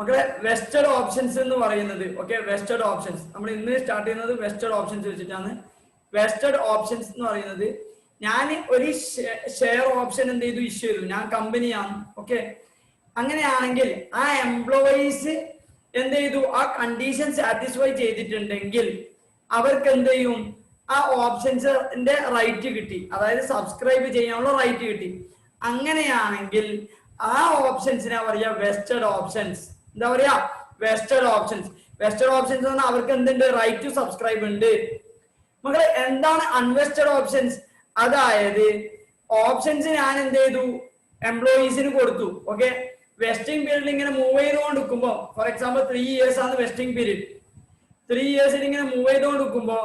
മക്കളെ vested options എന്ന് പറയുന്നത് ഓക്കെ വെസ്റ്റഡ് ഓപ്ഷൻസ് നമ്മൾ ഇന്ന് സ്റ്റാർട്ട് ചെയ്യുന്നത് വെസ്റ്റഡ് ഓപ്ഷൻസ് വെച്ചിട്ടാണ്. വെസ്റ്റഡ് ഓപ്ഷൻസ് എന്ന് പറയുന്നത് ഞാൻ ഒരു ഷെയർ ഓപ്ഷൻ എന്ത് ചെയ്തു ഇഷ്യൂ ചെയ്തു, ഞാൻ കമ്പനിയാണ് ഓക്കെ. അങ്ങനെയാണെങ്കിൽ ആ എംപ്ലോയീസ് എന്ത് ചെയ്തു ആ കണ്ടീഷൻ സാറ്റിസ്ഫൈ ചെയ്തിട്ടുണ്ടെങ്കിൽ അവർക്ക് എന്ത് ചെയ്യും ആ ഓപ്ഷൻസിന്റെ റൈറ്റ് കിട്ടി, അതായത് സബ്സ്ക്രൈബ് ചെയ്യാനുള്ള റൈറ്റ് കിട്ടി. അങ്ങനെയാണെങ്കിൽ ആ ഓപ്ഷൻസിനെ പറയാ വെസ്റ്റഡ് ഓപ്ഷൻസ്. എന്താ പറയാ വെസ്റ്റഡ് ഓപ്ഷൻസ്. വെസ്റ്റഡ് ഓപ്ഷൻസ് പറഞ്ഞാൽ അവർക്ക് എന്തുണ്ട് റൈറ്റ് ടു സബ്സ്ക്രൈബ് ഉണ്ട്. മക്കളെ എന്താണ് അൺവെസ്റ്റഡ് ഓപ്ഷൻസ്? അതായത് ഓപ്ഷൻസ് ഞാൻ എന്ത് ചെയ്തു എംപ്ലോയീസിന് കൊടുത്തു ഓക്കെ. വെസ്റ്റിംഗ് പീരീഡിൽ ഇങ്ങനെ മൂവ് ചെയ്തുകൊണ്ടിരിക്കുമ്പോ ഫോർ എക്സാമ്പിൾ 3 years ആണ് വെസ്റ്റിംഗ് പീരീഡ്. 3 years ഇങ്ങനെ മൂവ് ചെയ്തുകൊണ്ടിരിക്കുമ്പോ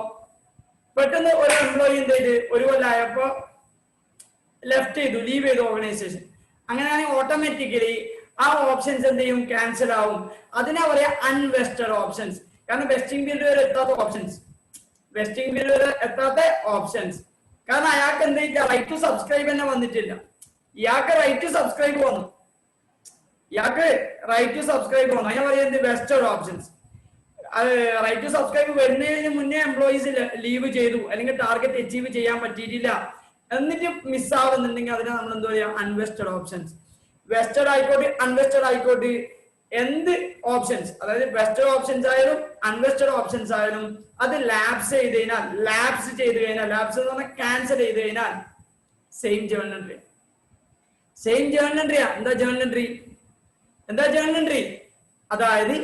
പെട്ടെന്ന് ഒരു എംപ്ലോയി എന്ത് ചെയ്ത് ഒരു കൊല്ലമായപ്പോ ലെഫ്റ്റ് ചെയ്തു, ലീവ് ചെയ്തു ഓർഗനൈസേഷൻ. അങ്ങനെയാണെങ്കിൽ ഓട്ടോമാറ്റിക്കലി ആ ഓപ്ഷൻസ് എന്ത് ചെയ്യും ക്യാൻസൽ ആവും. അതിനെ പറയാ അൺവെസ്റ്റഡ് ഓപ്ഷൻസ്. കാരണം വെസ്റ്റിംഗ് പീരീഡ് വരെ എത്താത്ത ഓപ്ഷൻസ്, വെസ്റ്റിംഗ് പീരീഡ് വരെ എത്താത്ത ഓപ്ഷൻസ്. കാരണം അയാൾക്ക് എന്ത് ചെയ്യില്ല റൈറ്റ് ടു സബ്സ്ക്രൈബ് തന്നെ വന്നിട്ടില്ല. ഇയാൾക്ക് റൈറ്റ് ടു സബ്സ്ക്രൈബ് വന്നു, ഇയാൾക്ക് റൈറ്റ് ടു സബ്സ്ക്രൈബ് വന്നു. അതിനെ പറയുന്നത് വെസ്റ്റഡ് ഓപ്ഷൻസ്. അത് റൈറ്റ് ടു സബ്സ്ക്രൈബ് വരുന്നതിന് മുന്നേ എംപ്ലോയീസ് ലീവ് ചെയ്തു അല്ലെങ്കിൽ ടാർഗറ്റ് അച്ചീവ് ചെയ്യാൻ പറ്റിയിട്ടില്ല എന്നിട്ട് മിസ്സാവുന്നുണ്ടെങ്കിൽ അതിനെ നമ്മൾ എന്താ പറയാ അൺവെസ്റ്റഡ് ഓപ്ഷൻസ്. വെസ്റ്റഡ് ആയിക്കോട്ടെ അൺവെസ്റ്റഡ് ആയിക്കോട്ടെ എന്ത് ഓപ്ഷൻസ്, അതായത് വെസ്റ്റഡ് ഓപ്ഷൻസ് ആയാലും അൺവെസ്റ്റഡ് ഓപ്ഷൻസ് ആയാലും അത് ലാപ്സ് ചെയ്ത് കഴിഞ്ഞാൽ ലാപ്സ് എന്ന് പറഞ്ഞാൽ ക്യാൻസൽ ചെയ്ത് കഴിഞ്ഞാൽ same journal entry. Same journal എൻട്രിയാ. എന്താ ജേർണൽ എൻട്രി? അതായത്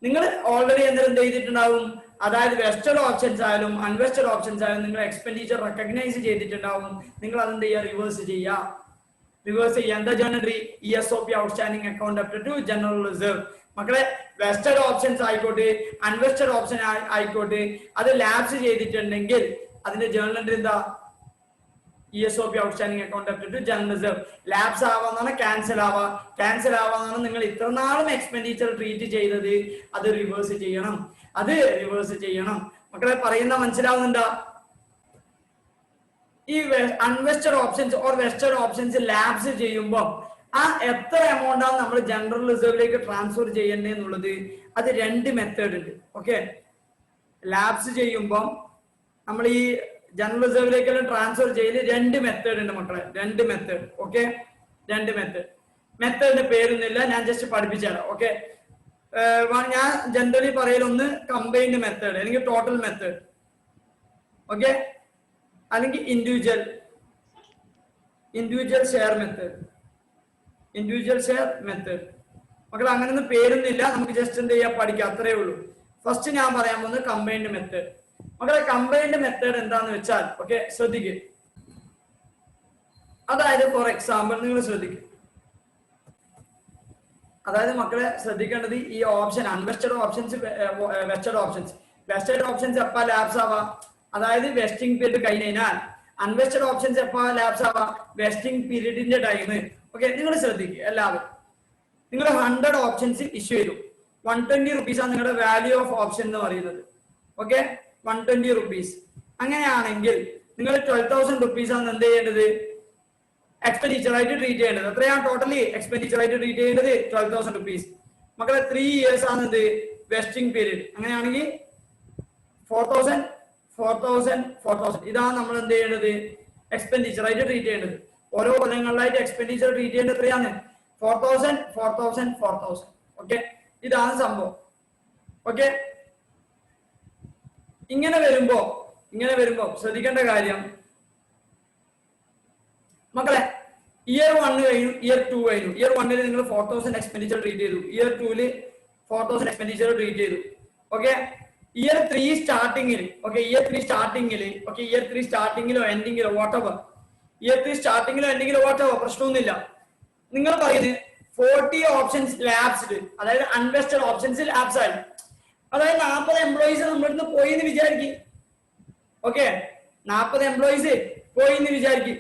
നിങ്ങൾ ഓൾറെഡി എന്തെങ്കിലും ചെയ്തിട്ടുണ്ടാവും. അതായത് വെസ്റ്റഡ് ഓപ്ഷൻസ് ആയാലും അൺവെസ്റ്റഡ് ഓപ്ഷൻസ് ആയാലും നിങ്ങൾ എക്സ്പെൻഡിച്ചർ റെക്കഗ്നൈസ് ചെയ്തിട്ടുണ്ടാവും. നിങ്ങൾ അതെന്ത് ചെയ്യുക റിവേഴ്സ് ചെയ്യുക. എന്താ journal entry? ESOP outstanding account up to general reserve. മക്കളെ വെസ്റ്റഡ് ഓപ്ഷൻസ് ആയിക്കോട്ടെ അൺവെസ്റ്റഡ് ഓപ്ഷൻ ആയിക്കോട്ടെ അത് ലാപ്സ് ചെയ്തിട്ടുണ്ടെങ്കിൽ അതിന്റെ ജേർണൽ എൻട്രി എന്താ? ESOP outstanding account up to general reserve. Lapse ആവാന്നാണ് ക്യാൻസൽ ആവാന്നാണ് നിങ്ങൾ ഇത്രനാളും എക്സ്പെൻഡിച്ചർ ട്രീറ്റ് ചെയ്തത് അത് റിവേഴ്സ് ചെയ്യണം. മക്കളെ പറയുന്ന മനസ്സിലാവുന്നുണ്ടോ? ഈ unvested options or vested options lapse ചെയ്യുമ്പോൾ ആ എത്ര എമൗണ്ട് ആണ് നമ്മൾ ജനറൽ റിസർവിലേക്ക് ട്രാൻസ്ഫർ ചെയ്യേണ്ടത് എന്നുള്ളത് അത് 2 മെത്തേഡ് ഉണ്ട് ഓക്കെ. ലാപ്സ് ചെയ്യുമ്പോൾ നമ്മൾ ഈ ജനറൽ റിസർവിലേക്കെല്ലാം ട്രാൻസ്ഫർ ചെയ്യല് 2 മെത്തേഡ് ഉണ്ട് മക്കളെ. 2 മെത്തേഡ് ഓക്കെ. 2 മെത്തേഡിന്റെ പേരൊന്നുമില്ല, ഞാൻ ജസ്റ്റ് പഠിപ്പിച്ചുതരാം ഓക്കെ. ഞാൻ ജനറലി പറയലൊന്ന് കമ്പൈൻഡ് മെത്തേഡ് അല്ലെങ്കിൽ ടോട്ടൽ മെത്തേഡ് ഓക്കെ, അല്ലെങ്കിൽ ഇൻഡിവിജ്വൽ ഷെയർ മെത്തേഡ്. മക്കൾ അങ്ങനെയൊന്നും പേരൊന്നുമില്ല, നമുക്ക് ജസ്റ്റ് എന്ത് ചെയ്യാം പഠിക്കാം, അത്രേ ഉള്ളൂ. ഫസ്റ്റ് ഞാൻ പറയാൻ പോകുന്നത് കമ്പൈൻഡ് മെത്തേഡ്. മക്കളെ കമ്പൈൻഡ് മെത്തേഡ് എന്താന്ന് വെച്ചാൽ ഓക്കെ ശ്രദ്ധിക്കുക. അതായത് ഫോർ എക്സാമ്പിൾ നിങ്ങൾ ശ്രദ്ധിക്കുക. അതായത് മക്കളെ ശ്രദ്ധിക്കേണ്ടത് ഈ option unvested options vested options എപ്പാ ലാപ്സ് ആവാം, അതായത് വെസ്റ്റിംഗ് പീരീഡ് കഴിഞ്ഞാൽ. അൺവെസ്റ്റഡ് ഓപ്ഷൻസ് എപ്പാ ലാപ്സ് ആവാം, വെസ്റ്റിംഗ് പീരീഡിന്റെ ടൈം ഓക്കെ. നിങ്ങൾ ശ്രദ്ധിക്കുക എല്ലാവരും. നിങ്ങൾ 100 ഓപ്ഷൻസ് ഇഷ്യൂ ചെയ്തു, 120 rupees ആണ് നിങ്ങളുടെ വാല്യൂ ഓഫ് ഓപ്ഷൻ എന്ന് പറയുന്നത് ഓക്കെ. 120 rupees. അങ്ങനെയാണെങ്കിൽ നിങ്ങൾ 12,000 rupees ആണ് എന്ത് ചെയ്യേണ്ടത് എക്സ്പെൻഡിച്ചർ ആയിട്ട് ട്രീറ്റ് ചെയ്യേണ്ടത്. എത്രയാണ് ടോട്ടലി എക്സ്പെൻഡിച്ചർ ആയിട്ട് ട്രീറ്റ് ചെയ്യേണ്ടത്? 12,000 rupees. മക്കളെ 3 years ആണ് ഇത് വെസ്റ്റിംഗ് പീരീഡ്. അങ്ങനെയാണെങ്കിൽ 4,000 ഇതാണ് നമ്മൾ എന്ത് ചെയ്യേണ്ടത് എക്സ്പെൻഡിച്ചർ ആയിട്ട് ട്രീറ്റ് ചെയ്യേണ്ടത്. ഓരോ കൊല്ലങ്ങളിലായിട്ട് എക്സ്പെൻഡിച്ചർ ട്രീറ്റ് ചെയ്യേണ്ടത് എത്രയാണ്? 4,000 ഓക്കെ. ഇതാണ് സംഭവം ഓക്കെ. ഇങ്ങനെ വരുമ്പോ ശ്രദ്ധിക്കേണ്ട കാര്യം മക്കളെ ഇയർ 1 കഴിഞ്ഞു, ഇയർ 2 കഴിഞ്ഞു. ഇയർ 1 നിങ്ങൾ 4,000 എക്സ്പെൻഡിച്ചർ ട്രീറ്റ് ചെയ്തു, ഇയർ 2 4,000 എക്സ്പെൻഡിച്ചർ ട്രീറ്റ് ചെയ്തു ഓക്കെ. ഇയർ 3 സ്റ്റാർട്ടിങ്ങിൽ സ്റ്റാർട്ടിങ്ങിലോ എൻഡിങ്ങിലോ വാട്ടെവർ, പ്രശ്നമൊന്നുമില്ല. നിങ്ങൾ പറയുന്നത് 40 ഓപ്ഷൻസ് ലാപ്സ്ഡ്, അതായത് അൺവെസ്റ്റഡ് ഓപ്ഷൻസ് ലാപ്സ് ആയി. അതായത് 40 എംപ്ലോയീസ് നമ്മുടെ അടുത്ത് പോയി എന്ന് വിചാരിക്കും ഓക്കെ. 40 എംപ്ലോയീസ് പോയി എന്ന് വിചാരിക്കും.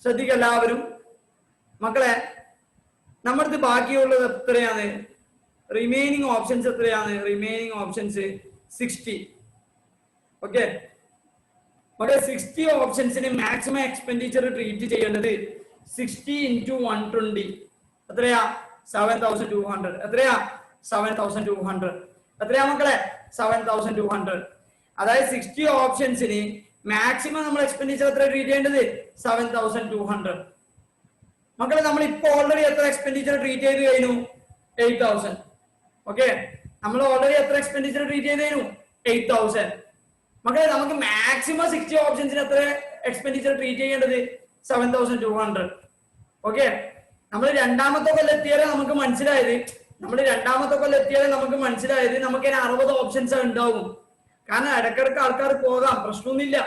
ശ്രദ്ധിക്കുക എല്ലാവരും. മക്കളെ നമ്മുടെ അടുത്ത് ബാക്കിയുള്ളത് എത്രയാണ്? റിമൈനിങ് ഓപ്ഷൻസ് എത്രയാണ്? 60 ഓക്കെ. പക്ഷേ 60 ഓപ്ഷൻസിന് മാക്സിമം എക്സ്പെൻഡിച്ചർ ട്രീറ്റ് ചെയ്യേണ്ടത് 60 × 120 എത്രയാ? 7,200. എത്രയാ? 7,200. എത്രയാ മക്കളെ? 7,200. അതായത് 60 ഓപ്ഷൻസിന് മാക്സിമം നമ്മൾ എക്സ്പെൻഡിച്ചർ എത്ര ട്രീറ്റ് ചെയ്യേണ്ടത്? 7,200. മക്കളെ നമ്മൾ ഇപ്പൊ ഓൾറെഡി എത്ര എക്സ്പെൻഡിച്ചർ ട്രീറ്റ് ചെയ്ത് കഴിഞ്ഞു? 8,000. ഓക്കെ, നമ്മൾ ഓൾറെഡി എത്ര എക്സ്പെൻഡിച്ചർ ട്രീറ്റ് ചെയ്ത് കഴിഞ്ഞു? 8,000. മക്കളെ നമുക്ക് മാക്സിമം 60 ഓപ്ഷൻസിന് എത്ര എക്സ്പെൻഡിച്ചർ ട്രീറ്റ് ചെയ്യേണ്ടത്? 7,200. ഓക്കെ, നമ്മൾ രണ്ടാമത്തെ കൊല്ലെത്തിയാലേ നമുക്ക് മനസ്സിലായത് നമുക്ക് 60 ഓപ്ഷൻസ് ഉണ്ടാവും. കാരണം ഇടക്കിടക്ക് ആൾക്കാർ പോകാം, പ്രശ്നമൊന്നുമില്ല.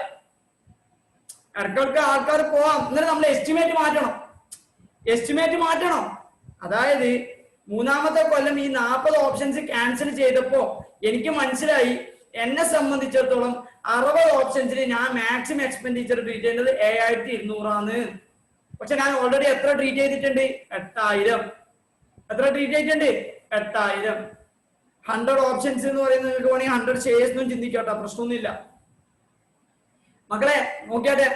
ഇടക്കിടക്ക് ആൾക്കാർ പോകാം. എന്നാലും നമ്മൾ എസ്റ്റിമേറ്റ് മാറ്റണം. അതായത് മൂന്നാമത്തെ കൊല്ലം ഈ 40 ഓപ്ഷൻസ് ക്യാൻസൽ ചെയ്തപ്പോ എനിക്ക് മനസ്സിലായി എന്നെ സംബന്ധിച്ചിടത്തോളം 60 ഓപ്ഷൻസിൽ ഞാൻ മാക്സിമം എക്സ്പെൻഡിച്ചർ ട്രീറ്റ് ചെയ്യുന്നത് 7,200 ആണ്. പക്ഷെ ഞാൻ ഓൾറെഡി എത്ര ട്രീറ്റ് ചെയ്തിട്ടുണ്ട്? 8,000. എത്ര ട്രീറ്റ് ചെയ്തിട്ടുണ്ട്? 8,000. 100 ഓപ്ഷൻസ് എന്ന് പറയുന്നത് നിങ്ങൾക്ക് വേണമെങ്കിൽ 100 ഷെയർസ് ഒന്നും ചിന്തിക്കട്ടോ, പ്രശ്നമൊന്നുമില്ല. മക്കളെ നോക്കിയാട്ടെ,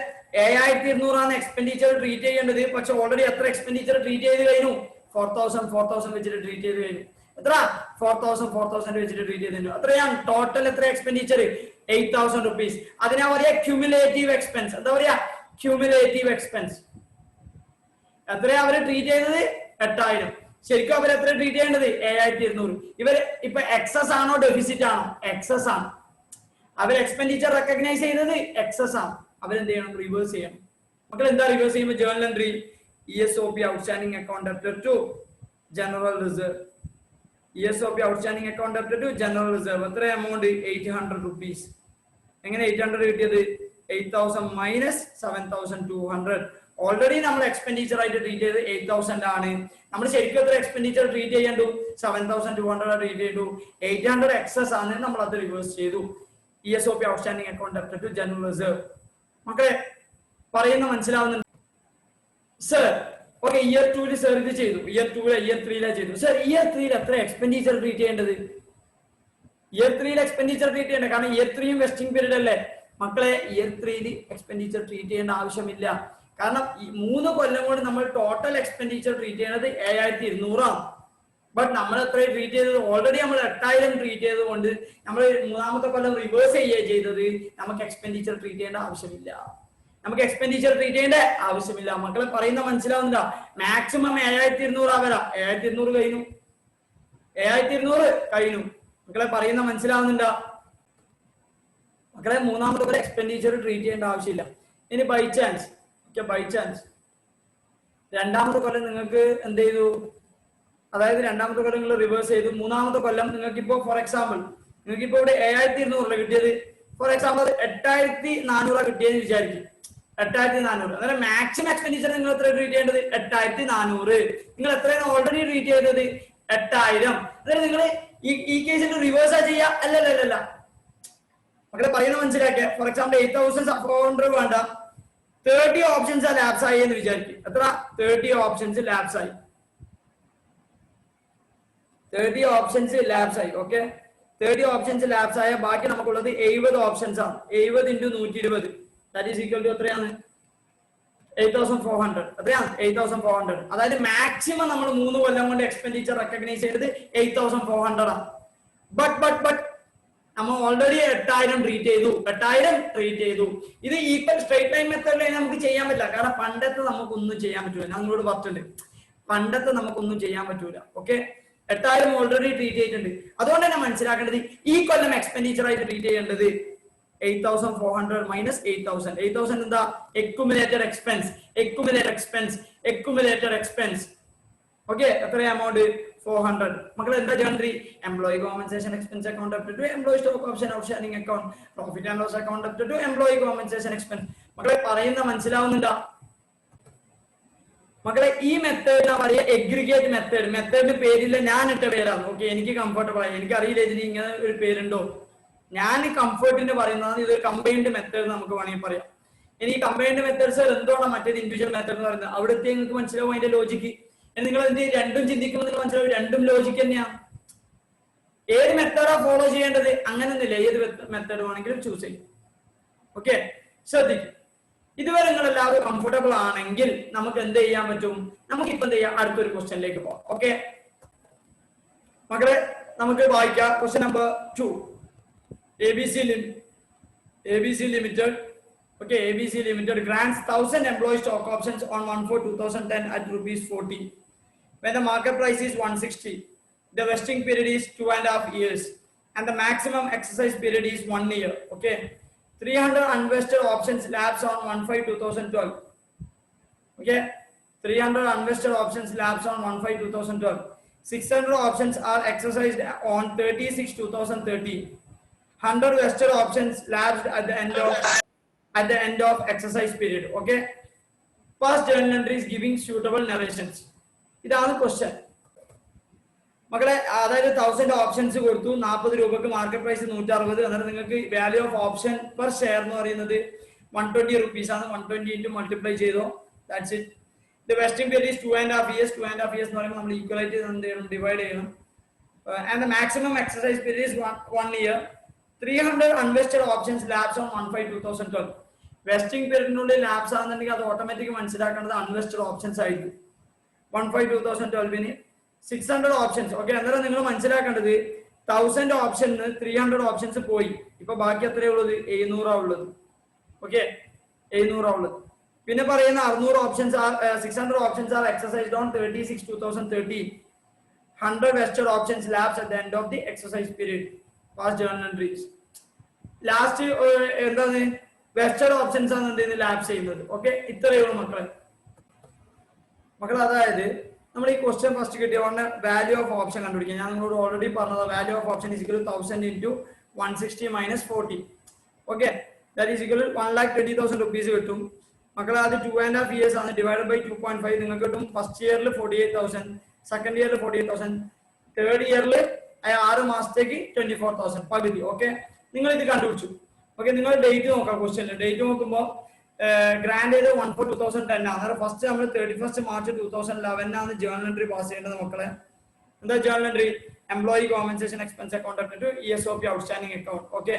7,200 ആണ് എക്സ്പെൻഡിച്ചർ ട്രീറ്റ് ചെയ്യേണ്ടത്. പക്ഷെ ഓൾറെഡി എത്ര എക്സ്പെൻഡിച്ചർ ട്രീറ്റ് ചെയ്ത് കഴിഞ്ഞു? 4,000 വെച്ചിട്ട് ട്രീറ്റ് ചെയ്ത് കഴിഞ്ഞു. എത്ര? 4,000 വെച്ചിട്ട് ട്രീറ്റ് ചെയ്തു. അത്രയാണ് ടോട്ടൽ. എത്ര എക്സ്പെൻഡിച്ചർ? 8,000 rupees. അതിനാ പറയാ ക്യൂമുലേറ്റീവ് എക്സ്പെൻസ്. എന്താ പറയാ? Cumulative expense. എത്രയാ അവര് ട്രീറ്റ് ചെയ്യുന്നത്? 8,000. ശരിക്കും അവർ എത്ര ട്രീറ്റ് ചെയ്യേണ്ടത്? 7,200. ഇവർ ഇപ്പൊ എക്സസ് ആണോ ഡെഫിസിറ്റ് ആണോ? എക്സസ് ആണ്. അവർ എക്സ്പെൻഡിച്ചർ റെക്കഗ്നൈസ് ചെയ്യുന്നത് എക്സസ് ആണ്. അവരെന്ത് ചെയ്യണം? റിവേഴ്സ് ചെയ്യണം. മക്കൾ എന്താ റിവേഴ്സ് ചെയ്യുമ്പോൾ? Journal entry ESOP outstanding account debtor to general reserve. ESOP outstanding account debtor to general reserve. എത്ര എമൗണ്ട്? 800 rupees. എങ്ങനെ 800 കിട്ടിയത്? 8,000 മൈനസ് 7,200. ഓൾറെഡി നമ്മൾ എക്സ്പെൻഡിച്ചർ ആയിട്ട് ട്രീറ്റ് ചെയ്ത് 8,000 ആണ്. നമ്മൾ ശരിക്കും എത്ര എക്സ്പെൻഡിച്ചർ ട്രീറ്റ് ചെയ്യേണ്ടു? 7,200 ട്രീറ്റ് ചെയ്തു. 800 എക്സസ് ആണ്, നമ്മൾ അത് റിവേഴ്സ് ചെയ്തു. ESOP outstanding account debtor to general reserve. മക്കളെ പറയുന്ന മനസ്സിലാവുന്നുണ്ട്? സർ ഓക്കെ, ഇയർ 2 സർ ഇത് ചെയ്തു. ഇയർ 3 ചെയ്തു. സർ ഇയർ 3 എത്ര എക്സ്പെൻഡിച്ചർ ട്രീറ്റ് ചെയ്യേണ്ടത്? ഇയർ 3 എക്സ്പെൻഡിച്ചർ ട്രീറ്റ് ചെയ്യേണ്ടത്, കാരണം ഇയർ 3 വെസ്റ്റിംഗ് പീരീഡ് അല്ലേ. മക്കളെ ഇയർ 3 എക്സ്പെൻഡിച്ചർ ട്രീറ്റ് ചെയ്യേണ്ട ആവശ്യമില്ല. കാരണം ഈ 3 കൊല്ലം കൊണ്ട് നമ്മൾ ടോട്ടൽ എക്സ്പെൻഡിച്ചർ ട്രീറ്റ് ചെയ്യുന്നത് 7,200 ആണ്. ബട്ട് നമ്മൾ എത്ര ട്രീറ്റ് ചെയ്തത്? ഓൾറെഡി നമ്മൾ 8,000 ട്രീറ്റ് ചെയ്തുകൊണ്ട് നമ്മൾ മൂന്നാമത്തെ കൊല്ലം റിവേഴ്സ് ചെയ്യുകയാണ് ചെയ്തത്. നമുക്ക് എക്സ്പെൻഡിച്ചർ ട്രീറ്റ് ചെയ്യേണ്ട ആവശ്യമില്ല. മക്കളെ പറയുന്ന മനസ്സിലാവുന്നില്ല? മാക്സിമം 7,200 ആവല. 7,200 കഴിഞ്ഞു. മക്കളെ പറയുന്ന മനസ്സിലാവുന്നുണ്ടോ? മക്കളെ മൂന്നാമത്തെ കൊല്ലം എക്സ്പെൻഡിച്ചർ ട്രീറ്റ് ചെയ്യേണ്ട ആവശ്യമില്ല. ഇനി ബൈ ചാൻസ് രണ്ടാമത്തെ കൊല്ലം നിങ്ങൾക്ക് എന്ത് ചെയ്തു? അതായത് രണ്ടാമത്തെ കൊല്ലം നിങ്ങൾ റിവേഴ്സ് ചെയ്തു. മൂന്നാമത്തെ കൊല്ലം നിങ്ങൾക്ക് ഇപ്പോ ഫോർ എക്സാമ്പിൾ നിങ്ങൾക്ക് ഇപ്പൊ ഇവിടെ 7,200 കിട്ടിയത്. ഫോർ എക്സാമ്പിൾ 8,400 കിട്ടിയെന്ന് വിചാരിക്കും. 8,400. അന്നേരം മാക്സിമം എക്സ്പെൻഡിച്ചർ നിങ്ങൾ എത്ര ട്രീറ്റ് ചെയ്യേണ്ടത്? 8,400. നിങ്ങൾ എത്രയാണ് ഓൾറെഡി ട്രീറ്റ് ചെയ്തത്? 8,000. അതായത് നിങ്ങൾ ഈ കേസിൽ റിവേഴ്സാ ചെയ്യാ? അല്ലല്ല. മക്കളെ പറയുന്ന മനസ്സിലാക്കിയ. ഫോർ എക്സാമ്പിൾ 8,400 വേണ്ട, 30 ഓപ്ഷൻസ് ലാപ്സ് ആയി എന്ന് വിചാരിക്കും. എത്ര? 30 ഓപ്ഷൻസ് ലാപ്സ് ആയി. 30 ഓപ്ഷൻസ് ലാപ്സ് ആയി. ഓക്കെ, 30 ഓപ്ഷൻസ് ലാപ്സ് ആയ ബാക്കി നമുക്കുള്ളത് 70 ഓപ്ഷൻസ് ആണ്. 70 × 120 ദാറ്റ് ഈസ് ഈക്വൽ ടു എത്രയാണ്? 8,400. എത്രയാണ്? 8,400. അതായത് മാക്സിമം നമ്മൾ 3 കൊല്ലം കൊണ്ട് എക്സ്പെൻഡിച്ചർ റെക്കഗ്നൈസ് ചെയ്തത് 8,400 ആണ്. ബട്ട് നമ്മൾ ഓൾറെഡി 8,000 ട്രീറ്റ് ചെയ്തു. ഇത് ഈക്വൽ സ്ട്രേറ്റ് ലൈൻ മെത്തേഡിൽ നമുക്ക് ചെയ്യാൻ പറ്റില്ല. കാരണം പണ്ടത്തെ നമുക്കൊന്നും ചെയ്യാൻ പറ്റൂല. ഞാൻ നിങ്ങളോട് പറഞ്ഞിട്ടുണ്ട്, പണ്ടത്തെ നമുക്കൊന്നും ചെയ്യാൻ പറ്റൂല. ഓക്കെ, 8,000 ഓൾറെഡി ട്രീറ്റ് ചെയ്തിട്ടുണ്ട്. അതുകൊണ്ട് തന്നെ മനസ്സിലാക്കേണ്ടത് ഈ കൊല്ലം എക്സ്പെൻഡിച്ചർ ആയിട്ട് ട്രീറ്റ് ചെയ്യേണ്ടത് 8,400 മൈനസ് 8,000. 8,000 എന്താ? Accumulated expense. ഓക്കെ, എത്ര എമൗണ്ട്? 400. മക്കൾ എന്താ ചെയ്യേണ്ടത്? Employee compensation expense account up to employee stock option outstanding account, profit and loss account up to employee compensation expense. മക്കളെ പറയുന്ന മനസ്സിലാവുന്നുണ്ടോ? മക്കളെ ഈ മെത്തേഡിനാ പറയുക എഗ്രിഗേറ്റ് മെത്തേഡ്. മെത്തേഡിന് പേരില്ല, ഞാൻ ഇട്ട പേരാണ്. ഓക്കെ, എനിക്ക് കംഫർട്ടബിൾ ആയി. എനിക്ക് അറിയില്ല ഇതിന് ഇങ്ങനെ ഒരു പേരുണ്ടോ. ഞാൻ കംഫർട്ടിന് പറയുന്നതാണ്. ഇത് കമ്പൈൻഡ് മെത്തേഡ് നമുക്ക് വേണമെങ്കിൽ പറയാം. ഇനി കമ്പൈൻഡ് മെത്തേഡ്സ് എന്താണ് മറ്റേത് ഇൻഡിവിജ്വൽ മെത്തേഡ് എന്ന് പറയുന്നത്? അവിടുത്തെ നിങ്ങൾക്ക് മനസ്സിലാവും അതിന്റെ ലോജിക്ക്. നിങ്ങൾ എന്ത് രണ്ടും ചിന്തിക്കുമ്പോൾ നിങ്ങൾ മനസ്സിലാവും രണ്ടും ലോജിക്ക് തന്നെയാണ്. ഏത് മെത്തേഡാ ഫോളോ ചെയ്യേണ്ടത് അങ്ങനൊന്നുമില്ല. ഏത് മെത്തേഡ് വേണമെങ്കിലും ചൂസ് ചെയ്യും. ഓക്കെ, ശ്രദ്ധിക്കും. ഇതുവരെ നിങ്ങൾ എല്ലാവരും കംഫർട്ടബിൾ ആണെങ്കിൽ നമുക്ക് എന്ത് ചെയ്യാൻ പറ്റും? നമുക്ക് ഇപ്പൊ എന്ത് ചെയ്യാം? അടുത്തൊരു ക്വസ്റ്റ്യനിലേക്ക് പോകാം. ഓക്കെ മക്കളെ, നമുക്ക് വായിക്കാം. Question number 2. ABC Limited. Okay, ABC Limited grants 1,000 employee stock options on 1/4/2010 at ₹40. When the market price is 160, the vesting period is 2.5 years, and the maximum exercise period is 1 year. Okay, 300 unvested options lapse on 1/5/2012. Okay, 300 unvested options lapse on 1/5/2012. 600 options are exercised on 30/6/2013. 100 vested options lapsed at the end of exercise period. Okay, past journal entries giving suitable narrations. ഇതാണ് question മക്കളെ. അതായത് 1000 options കൊടുത്തു, 40 രൂപക്ക് market price 160. അന്നേരം നിങ്ങൾക്ക് value of option per share എന്ന് പറയുന്നത് 120 rupees ആണ്. 120 ഇൻറ്റു മൾട്ടിപ്ലൈ ചെയ്തോ, that's it. The vesting period is 2.5 years. 2.5 years എന്ന് പറയുമ്പോൾ നമ്മൾ ഈക്വലായിട്ട് എന്ത് ചെയ്യണം? ഡിവൈഡ് ചെയ്യണം. And the maximum exercise period is 1 year. 300 unvested options lapse on 1/5/2012. Vesting പീരീഡിനുള്ളിൽ ലാപ്സ് ആണെന്നുണ്ടെങ്കിൽ അത് ഓട്ടോമാറ്റിക് മനസ്സിലാക്കേണ്ടത് അൺവെസ്റ്റഡ് ഓപ്ഷൻസ് ആയിരിക്കും. 1/5/2012 600 ഓപ്ഷൻസ്. ഓക്കെ, അന്നേരം നിങ്ങൾ മനസ്സിലാക്കേണ്ടത് 1000 ഓപ്ഷന് 300 ഓപ്ഷൻസ് പോയി. ഇപ്പൊ ബാക്കി എത്രയാ ഉള്ളത്? 700 ഉള്ളത്. ഓക്കെ, 700 ഉള്ളത്. പിന്നെ പറയുന്ന 600 options 600 options are exercised on 30/6/2013. 100 vested options lapse at the end of the exercise period. Past journal entries. Last എന്താണ്? വെസ്റ്റഡ് ഓപ്ഷൻസ് ആണ് എന്ത് ചെയ്യുന്നത്? ലാപ്സ് ചെയ്യുന്നത്. ഓക്കെ, ഇത്രയേ ഉള്ളൂ മക്കളെ. അതായത് നമ്മൾ ഈ ക്വസ്റ്റ്യൻ ഫസ്റ്റ് കിട്ടിയ ഉടനെ വാല്യൂ ഓഫ് ഓപ്ഷൻ കണ്ടുപിടിക്കുക. ഞാൻ നിങ്ങളോട് ഓൾറെഡി പറഞ്ഞത് value of option is equal 1000 into 160 - 40. Okay, that is equal 1,20,000 rupees കിട്ടും മക്കളെ. അത് 2.5 years ആണ്. ഡിവൈഡ് ബൈ 2.5 നിങ്ങൾക്ക് കിട്ടും. ഫസ്റ്റ് ഇയറിൽ 48,000, സെക്കൻഡ് ഇയറിൽ 48,000, തേർഡ് ഇയറിൽ 6 മാസത്തേക്ക് 24,000 പകുതി. ഓക്കെ, നിങ്ങൾ ഇത് കണ്ടുപിടിച്ചു. ഓക്കെ, നിങ്ങൾ ഡേറ്റ് നോക്കാം. ക്വസ്റ്റ്യൻ ഡേറ്റ് നോക്കുമ്പോൾ ഗ്രാൻഡ് ചെയ്ത് 1/4/2010 ആണ്. ഫസ്റ്റ് നമ്മൾ 31st March 2011 ആണ് ജേർണൽ എൻട്രി പാസ് ചെയ്യേണ്ടത് മക്കളെ. എന്താ journal entry? Employee compensation expense account to ESOP outstanding account. Okay,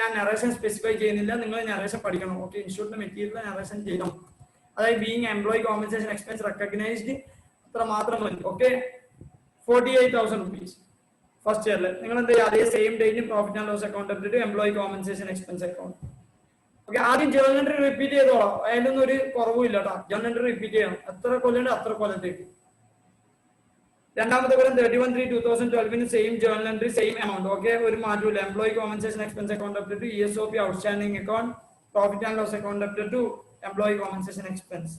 ഞാൻ നറേഷൻ സ്പെസിഫൈ ചെയ്യുന്നില്ല, നിങ്ങൾ നറേഷൻ പഠിക്കണം. ഓക്കെ, ഇൻസ്റ്റിറ്റ്യൂട്ടിന്റെ മെറ്റീരിയൽ നറേഷൻ ചെയ്യണം. അതായത് being employee compensation expense recognised അത്ര മാത്രം മതി. ഓക്കെ, 48,000 rupees ഫസ്റ്റ് ഇയറിൽ. നിങ്ങൾ എന്ത് ചെയ്യുക? അതേ സെയിം ഡേറ്റിന് പ്രോഫിറ്റ് ആൻഡ് ലോസ് അക്കൗണ്ട് എടുത്തിട്ട് employee compensation expense account. Okay, ആദ്യം ജേർണൽ എൻട്രി റിപ്പീറ്റ് ചെയ്തോളാം. അതിലൊന്നും ഒരു കുറവുമില്ല കേട്ടോ. ജേർണൽ എൻട്രി റിപ്പീറ്റ് ചെയ്യണം. എത്ര കൊല്ലം അത്ര കൊല്ലത്തേക്ക്. രണ്ടാമത്തെ കൊല്ലം 31/3/2012 same journal entry same amount. Okay, ഒരു മാറ്റമില്ല. എംപ്ലോയി കോമ്പൻസേഷൻ എക്സ്പെൻസ് അക്കൗണ്ട് എടുത്തിട്ട് ESOP outstanding account, profit and loss account എടുത്തിട്ട് എംപ്ലോയി കോമ്പൻസേഷൻ എക്സ്പെൻസ്.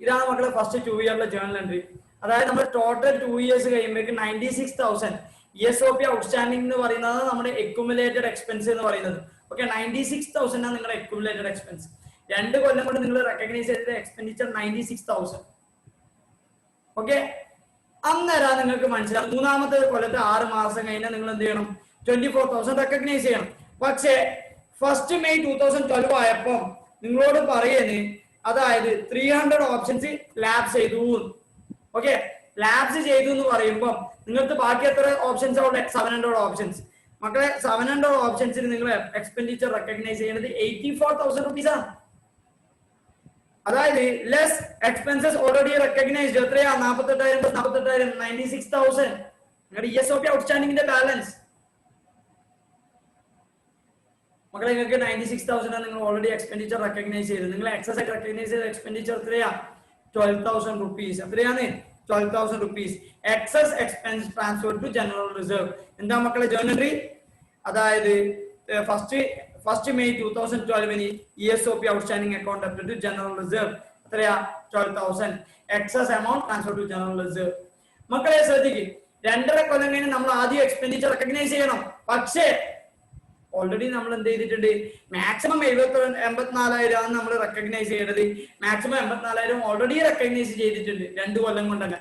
ഇതാണ് മക്കളെ ഫസ്റ്റ് 2 ഇയറിലെ ജേർണൽ എൻട്രി. അതായത് നമ്മൾ ടോട്ടൽ 2 years കഴിയുമ്പോഴേക്ക് 96,000 ESOP ഔട്ട്സ്റ്റാൻഡിംഗ് എന്ന് പറയുന്നത് നമ്മുടെ അക്യുമുലേറ്റഡ് എക്സ്പെൻസ് എന്ന് പറയുന്നത്. ഓക്കെ, 96,000 ആണ് നിങ്ങളുടെ അക്യുമുലേറ്റഡ് എക്സ്പെൻസ്. 2 കൊല്ലം കൊണ്ട് നിങ്ങൾ റെക്കഗ്നൈസ് ചെയ്ത എക്സ്പെൻഡിച്ചർ 96,000. ഓക്കെ, അന്നേരം നിങ്ങൾക്ക് മനസ്സിലാവും. മൂന്നാമത്തെ കൊല്ലത്തെ 6 മാസം കഴിഞ്ഞാൽ നിങ്ങൾ എന്ത് ചെയ്യണം? 24,000 റെക്കഗ്നൈസ് ചെയ്യണം. പക്ഷേ 1st May 2012 ആയപ്പോ നിങ്ങളോട് പറയുന്നത് അതായത് 300 ഓപ്ഷൻസ് ലാപ്സ് ചെയ്തു. ഓക്കെ, ലാപ്സ് ചെയ്തു എന്ന് പറയുമ്പോൾ നിങ്ങൾക്ക് ബാക്കി എത്ര ഓപ്ഷൻസ് അവിടെ? 700 ഓപ്ഷൻസ് മക്കളെ. 700 ഓപ്ഷൻസിന് നിങ്ങൾ എക്സ്പെൻഡിച്ചർ റെക്കഗ്നൈസ് ചെയ്യുന്നത് 84,000 rupees ആണ്. അതായത് ലെസ് എക്സ്പെൻസസ് ഓൾറെഡി റെക്കഗ്നൈസ്ഡ്. എത്രയാ? 48,000 + 48,000 96,000 നിങ്ങളുടെ ESOP ഔട്ട്സ്റ്റാൻഡിംഗിന്റെ ബാലൻസ് മക്കളെ. നിങ്ങൾക്ക് 96,000 ആണ് നിങ്ങൾ ഓൾറെഡി എക്സ്പെൻഡിച്ചർ റെക്കഗ്നൈസ് ചെയ്തത്. നിങ്ങൾ എക്സസ് റെക്കഗ്നൈസ് ചെയ്ത എക്സ്പെൻഡിച്ചർ എത്രയാ? 12,000 rupees. എത്രയാണ്? 12,000 rupees. Excess expense transfer to general reserve. എന്താ മക്കളെ ജേർണൽ എൻട്രി? അതായത് first May 2012 ESOP outstanding account up to general reserve എത്രയാ? 12,000. Excess amount transfer to general reserve. മക്കളെ ശ്രദ്ധിക്കും, 2.5 കൊല്ലം കഴിഞ്ഞ് നമ്മൾ ആദ്യം എക്സ്പെൻഡിച്ചർ റെക്കഗ്നൈസ് ചെയ്യണം. പക്ഷേ ഓൾറെഡി നമ്മൾ എന്ത് ചെയ്തിട്ടുണ്ട്? മാക്സിമം 84,000 ആണ് നമ്മൾ റെക്കഗ്നൈസ് ചെയ്യേണ്ടത്. മാക്സിമം 84,000 ഓൾറെഡി റെക്കഗ്നൈസ് ചെയ്തിട്ടുണ്ട് 2 കൊല്ലം കൊണ്ട് തന്നെ.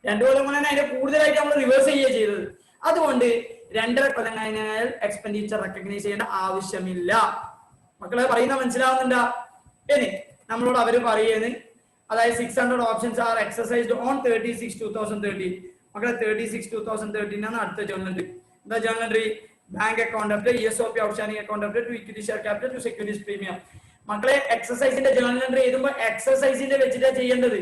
2 കൊല്ലം കൊണ്ട് തന്നെ അതിന്റെ കൂടുതലായിട്ട് നമ്മൾ റിവേഴ്സ് ചെയ്യുക ചെയ്തത്. അതുകൊണ്ട് 2.5 കൊല്ലം കഴിഞ്ഞാൽ എക്സ്പെൻഡിച്ചർ റെക്കഗ്നൈസ് ചെയ്യേണ്ട ആവശ്യമില്ല. മക്കളെ പറയുന്ന മനസ്സിലാവുന്നുണ്ടോ? ഇനി നമ്മളോട് അവര് പറയുന്നത് അതായത് 600 ഓപ്ഷൻസ് ആർ എക്സസൈസ്ഡ് ഓൺ 30/6/2013. മക്കളെ 30/6/2013 ആണ് അടുത്ത ജേർണൽ എൻട്രി. എന്താ journal entry? Bank account update, ESOP outstanding account update, to equity share capital, to securities premium. മക്കളെ എക്സസൈസിന്റെ ജേർണൽ എൻട്രി എഴുതുമ്പോ എക്സസൈസിന്റെ വെച്ചിട്ടാ ചെയ്യേണ്ടത്.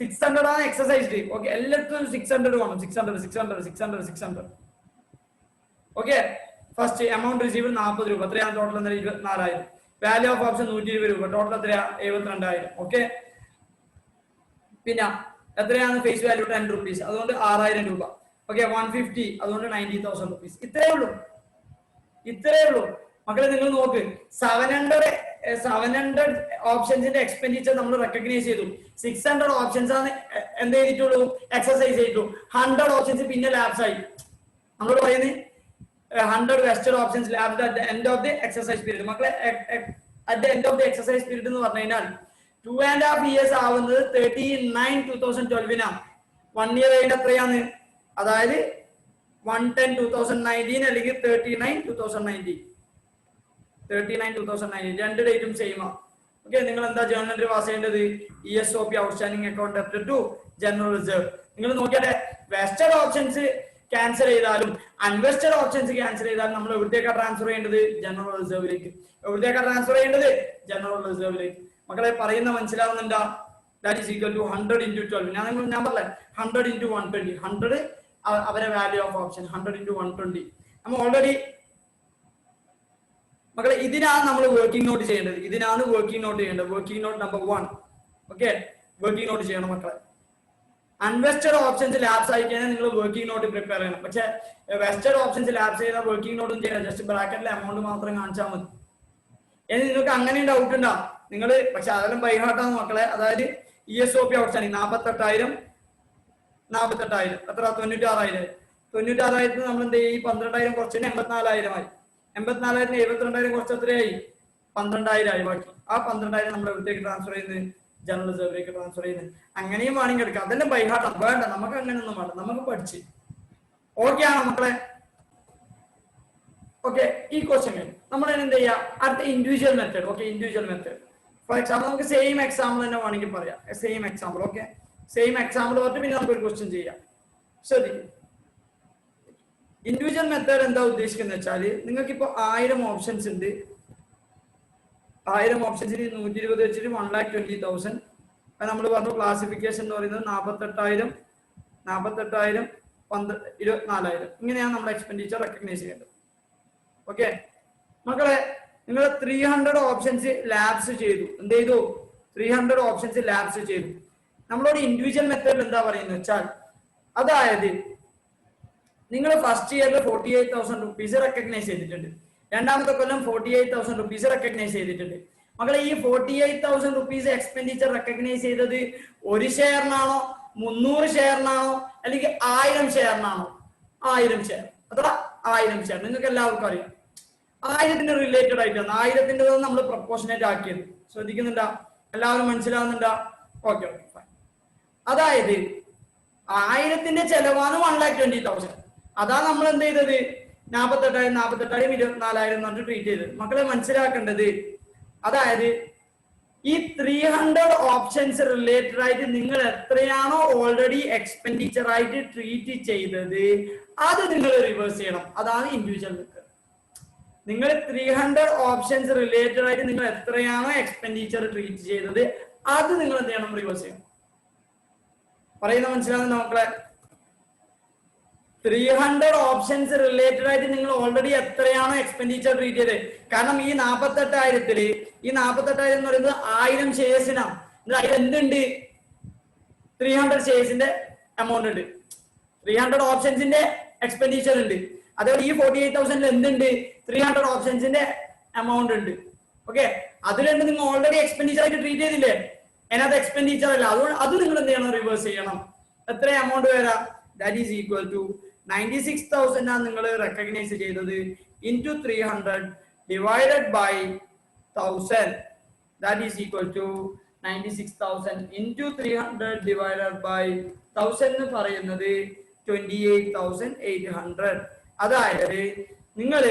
600 ആണ് എക്സസൈസ്. ഓക്കെ, എല്ലായിടത്തും 600 വേണം. 600. ഓക്കെ, ഫസ്റ്റ് എമൗണ്ട് റിസീവ് 40 രൂപ. എത്രയാണ് ടോട്ടൽ? 24,000. വാല്യൂ ഓഫ് ഓപ്ഷൻ 120 രൂപ. ടോട്ടൽ എത്രയാ? 72,000. ഓക്കെ, പിന്നെ എത്രയാണ് ഫേസ് വാല്യൂ? 10 റുപ്പീസ്. അതുകൊണ്ട് 6,000 രൂപ. ഓക്കെ, 150. അതുകൊണ്ട് 90,000 റുപ്പീസ്. ഇത്രയേ ഉള്ളൂ മക്കളെ. നിങ്ങൾ നോക്ക്, 700 ഓപ്ഷൻസിന്റെ എക്സ്പെൻഡിച്ചർ നമ്മൾ റെക്കഗ്നൈസ് ചെയ്തു. 600 ഓപ്ഷൻസ് ആണ് എന്ത് ചെയ്തിട്ടുള്ളൂ? എക്സസൈസ് ചെയ്തു. 100 ഓപ്ഷൻസ് പിന്നെ ലാപ്സ് ആയി. നമ്മൾ പറയുന്നത് 100 vested options lapse at the end of the exercise period. മക്കളെ at the end of the exercise period എന്ന് പറഞ്ഞു കഴിഞ്ഞാൽ 2.5 years ആവുന്നത് 39/2012 1 year കഴിഞ്ഞ എത്രയാണ്? അതായത് 1/10/2019 അല്ലെങ്കിൽ 39/2019 രണ്ട് ഡേറ്റും സെയിം ആണ്. ഓക്കെ, നിങ്ങൾ എന്താ ജേർണൽ എൻട്രി പാസ് ചെയ്യേണ്ടത്? ESOP outstanding account debit to general reserve. നിങ്ങൾ നോക്കിയാട്ടെ, വെസ്റ്റഡ് ഓപ്ഷൻസ് ക്യാൻസൽ ചെയ്താലും അൺവെസ്റ്റഡ് ഓപ്ഷൻസ് ക്യാൻസൽ ചെയ്താലും നമ്മൾ എവിടത്തേക്കാ ട്രാൻസ്ഫർ ചെയ്യേണ്ടത്? ജനറൽ റിസർവിലേക്ക്. എവിടത്തേക്കാ ട്രാൻസ്ഫർ ചെയ്യേണ്ടത്? ജനറൽ റിസർവിലേക്ക്. മക്കളെ പറയുന്ന മനസ്സിലാവുന്നുണ്ടോ? That is equal to 100 into 12. ഞാൻ പറഞ്ഞേ 100 into 120. 100 അവരെ വാല്യൂ ഓഫ് ഓപ്ഷൻ, 100 into 120. നമ്മൾ ഓൾറെഡി മക്കളെ ഇതിനാണ് നമ്മൾ വർക്കിംഗ് നോട്ട് ചെയ്യേണ്ടത്. Working not number 1. Okay, working not ചെയ്യണം മക്കളെ. അൺവെസ്റ്റഡ് ഓപ്ഷൻസ് ലാപ്സ് ആയി കഴിഞ്ഞാൽ നിങ്ങൾ വർക്കിംഗ് നോട്ട് പ്രിപ്പയർ ചെയ്യണം. പക്ഷെ വെസ്റ്റഡ് ഓപ്ഷൻസ് ലാപ്സ് ചെയ്താൽ വർക്കിംഗ് നോട്ടും ചെയ്യണം. ജസ്റ്റ് ബ്രാക്കറ്റിലെ എമൗണ്ട് മാത്രം കാണിച്ചാൽ മതി. ഇനി നിങ്ങൾക്ക് അങ്ങനെ ഡൗട്ട് ഉണ്ടാ നിങ്ങൾ, പക്ഷെ അതെല്ലാം ബൈഹാർട്ടാണ് മക്കളെ. അതായത് ESOP ഔട്ട്സ്റ്റാൻഡിംഗ് 48,000 എത്ര? 96,000 നമ്മൾ എന്ത് ചെയ്യും? 12,000 കുറച്ച് 84,000 ആയി. 84,000 72,000 കുറച്ച് എത്രയായി? 12,000 ആയി. ബാക്കി ആ 12,000 നമ്മൾ എവിടത്തേക്ക് ട്രാൻസ്ഫർ ചെയ്യുന്നത്? ജനറൽ റിസർവിലേക്ക് ട്രാൻസ്ഫർ ചെയ്യുന്നത്. അങ്ങനെയും വേണമെങ്കിൽ എടുക്കാം. അതെല്ലാം ബൈഹാർട്ടാണ്. വേണ്ട, നമുക്ക് അങ്ങനെയൊന്നും വേണ്ട, നമുക്ക് പഠിച്ച്. ഓക്കെ ആണോ മക്കളെ? ഓക്കെ, ഈ ക്വസ്റ്റ്യൻ നമ്മൾ എന്ത് ചെയ്യാം? അടുത്ത individual method. Okay, individual method. For example നമുക്ക് സെയിം എക്സാമ്പിൾ തന്നെ വേണമെങ്കിൽ പറയാം. Same example. Okay, same example പറഞ്ഞിട്ട് പിന്നെ നമുക്ക് ഒരു ക്വസ്റ്റ്യൻ ചെയ്യാം. ശ്രദ്ധിക്കും. ഇൻഡിവിജ്വൽ മെത്തേഡ് എന്താ ഉദ്ദേശിക്കുന്നത് വെച്ചാല്, നിങ്ങൾക്ക് ഇപ്പൊ 1000 ഓപ്ഷൻസ് ഉണ്ട്. 1000 ഓപ്ഷൻസിന് 120 വെച്ചിട്ട് 1,20,000. നമ്മൾ പറഞ്ഞു ക്ലാസിഫിക്കേഷൻ എന്ന് പറയുന്നത് 48,000, 24,000. ഇങ്ങനെയാണ് നമ്മൾ എക്സ്പെൻഡിച്ചർ റെക്കഗ്നൈസ് ചെയ്യേണ്ടത്. ഓക്കെ മക്കളെ, നിങ്ങൾ 300 ഓപ്ഷൻസ് ലാബ്സ് ചെയ്തു. എന്ത് ചെയ്തു? 300 ഓപ്ഷൻസ് ലാബ്സ് ചെയ്തു. നമ്മളോട് ഇൻഡിവിജ്വൽ മെത്തേഡ് എന്താ പറയുന്നത് വെച്ചാൽ, അതായത് നിങ്ങൾ ഫസ്റ്റ് ഇയറിൽ 48,000 റുപ്പീസ് റെക്കഗ്നൈസ് ചെയ്തിട്ടുണ്ട്. രണ്ടാമത്തെ കൊല്ലം 48,000 റുപ്പീസ് റെക്കഗ്നൈസ് ചെയ്തിട്ടുണ്ട്. മക്കളെ, ഈ 48,000 റുപ്പീസ് എക്സ്പെൻഡിച്ചർ റെക്കഗ്നൈസ് ചെയ്തത് ഒരു ഷെയറിനാണോ, 300 ഷെയറിനാണോ, അല്ലെങ്കിൽ 1000 ഷെയറിനാണോ? 1000 ഷെയർ. അഥവാ 1000 ഷെയർ. നിങ്ങൾക്ക് എല്ലാവർക്കും അറിയാം 1000ത്തിന് റിലേറ്റഡ് ആയിട്ടാണ്. 1000ന്റെ നമ്മൾ പ്രൊപ്പോർഷനേറ്റ് ആക്കിയത്. ശ്രദ്ധിക്കുന്നുണ്ടോ? എല്ലാവരും മനസ്സിലാവുന്നുണ്ടോ? Okay okay fine. അതായത് 1000ത്തിന്റെ ചെലവാണ് 1,20,000. അതാ നമ്മൾ എന്ത് ചെയ്തത്? 48,000 24,000 എന്ന് പറഞ്ഞിട്ട് ട്രീറ്റ് ചെയ്തത്. മക്കളെ മനസ്സിലാക്കേണ്ടത്, അതായത് ഈ 300 ഓപ്ഷൻസ് റിലേറ്റഡ് ആയിട്ട് നിങ്ങൾ എത്രയാണോ ഓൾറെഡി എക്സ്പെൻഡിച്ചർ ആയിട്ട് ട്രീറ്റ് ചെയ്തത് അത് നിങ്ങൾ റിവേഴ്സ് ചെയ്യണം. അതാണ് ഇൻഡിവിജ്വൽ മെത്തേഡ്. നിങ്ങൾ 300 ഓപ്ഷൻസ് റിലേറ്റഡ് ആയിട്ട് നിങ്ങൾ എത്രയാണോ എക്സ്പെൻഡിച്ചർ ട്രീറ്റ് ചെയ്തത് അത് നിങ്ങൾ എന്ത് ചെയ്യണം? റിവേഴ്സ് ചെയ്യണം. പറയുന്ന മനസ്സിലാവുന്ന മക്കളെ? 300 ഓപ്ഷൻസ് റിലേറ്റഡ് ആയിട്ട് നിങ്ങൾ ഓൾറെഡി എത്രയാണോ എക്സ്പെൻഡിച്ചർ ട്രീറ്റ് ചെയ്തത്. കാരണം ഈ 48,000 എന്ന് പറയുന്നത് 1000 ഷെയർസിനാണ്. അതിൽ എന്തുണ്ട്? 300 ഷെയർസിന്റെ എമൗണ്ട് ഉണ്ട്, 300 ഓപ്ഷൻസിന്റെ എക്സ്പെൻഡിച്ചർ ഉണ്ട്. അതേപോലെ ഈ 48,000 എന്തുണ്ട്? 300 ഓപ്ഷൻസിന്റെ എമൗണ്ട് ഉണ്ട്. ഓക്കെ, അത് രണ്ട് നിങ്ങൾ ഓൾറെഡി എക്സ്പെൻഡിച്ചർ ആയിട്ട് ട്രീറ്റ് ചെയ്തില്ലേ? അതിനകത്ത് എക്സ്പെൻഡിച്ചർ അല്ല. അത് നിങ്ങൾ എന്ത് ചെയ്യണം? റിവേഴ്സ് ചെയ്യണം. എത്ര എമൗണ്ട് വരാം? ദാറ്റ് ഈസ് ഈക്വൽ ടു 96,000 ആണ് നിങ്ങൾ റെക്കഗ്നൈസ് ചെയ്തത് into 300 divided by 1000. That is equal to 96,000 into 300 divided by 1000 എന്ന് പറയുന്നത് 28,800. അതായത് നിങ്ങൾ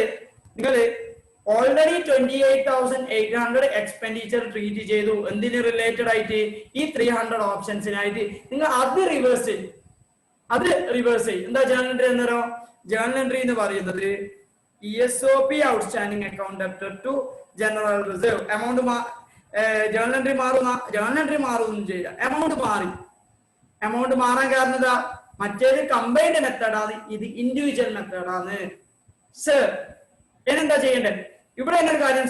ഓൾറെഡി 28,800 എക്സ്പെൻഡിച്ചർ ട്രീറ്റ് ചെയ്തു. എന്തിന് റിലേറ്റഡ് ആയിട്ട്? ഈ 300 ഓപ്ഷൻസിനായിട്ട്. നിങ്ങൾ അത് റിവേഴ്സ് ചെയ്യും. എന്താ ജേർണൽ എൻട്രി എന്നോ? ജേർണൽ എൻട്രി എന്ന് പറയുന്നത് ESOP outstanding account debtor to general reserve. Amount journal entry മാറുന്ന ജേണൽ എൻട്രി മാറുകയൊന്നും ചെയ്യില്ല, എമൗണ്ട് മാറി. എമൗണ്ട് മാറാൻ കാരണം എന്താ? മറ്റേത് കമ്പൈൻഡ് മെത്തേഡാണ്, ഇത് ഇൻഡിവിജ്വൽ മെത്തേഡാണ്. സർ ഇനെന്താ ചെയ്യേണ്ടത്? ഇവിടെ ഒരു കാര്യം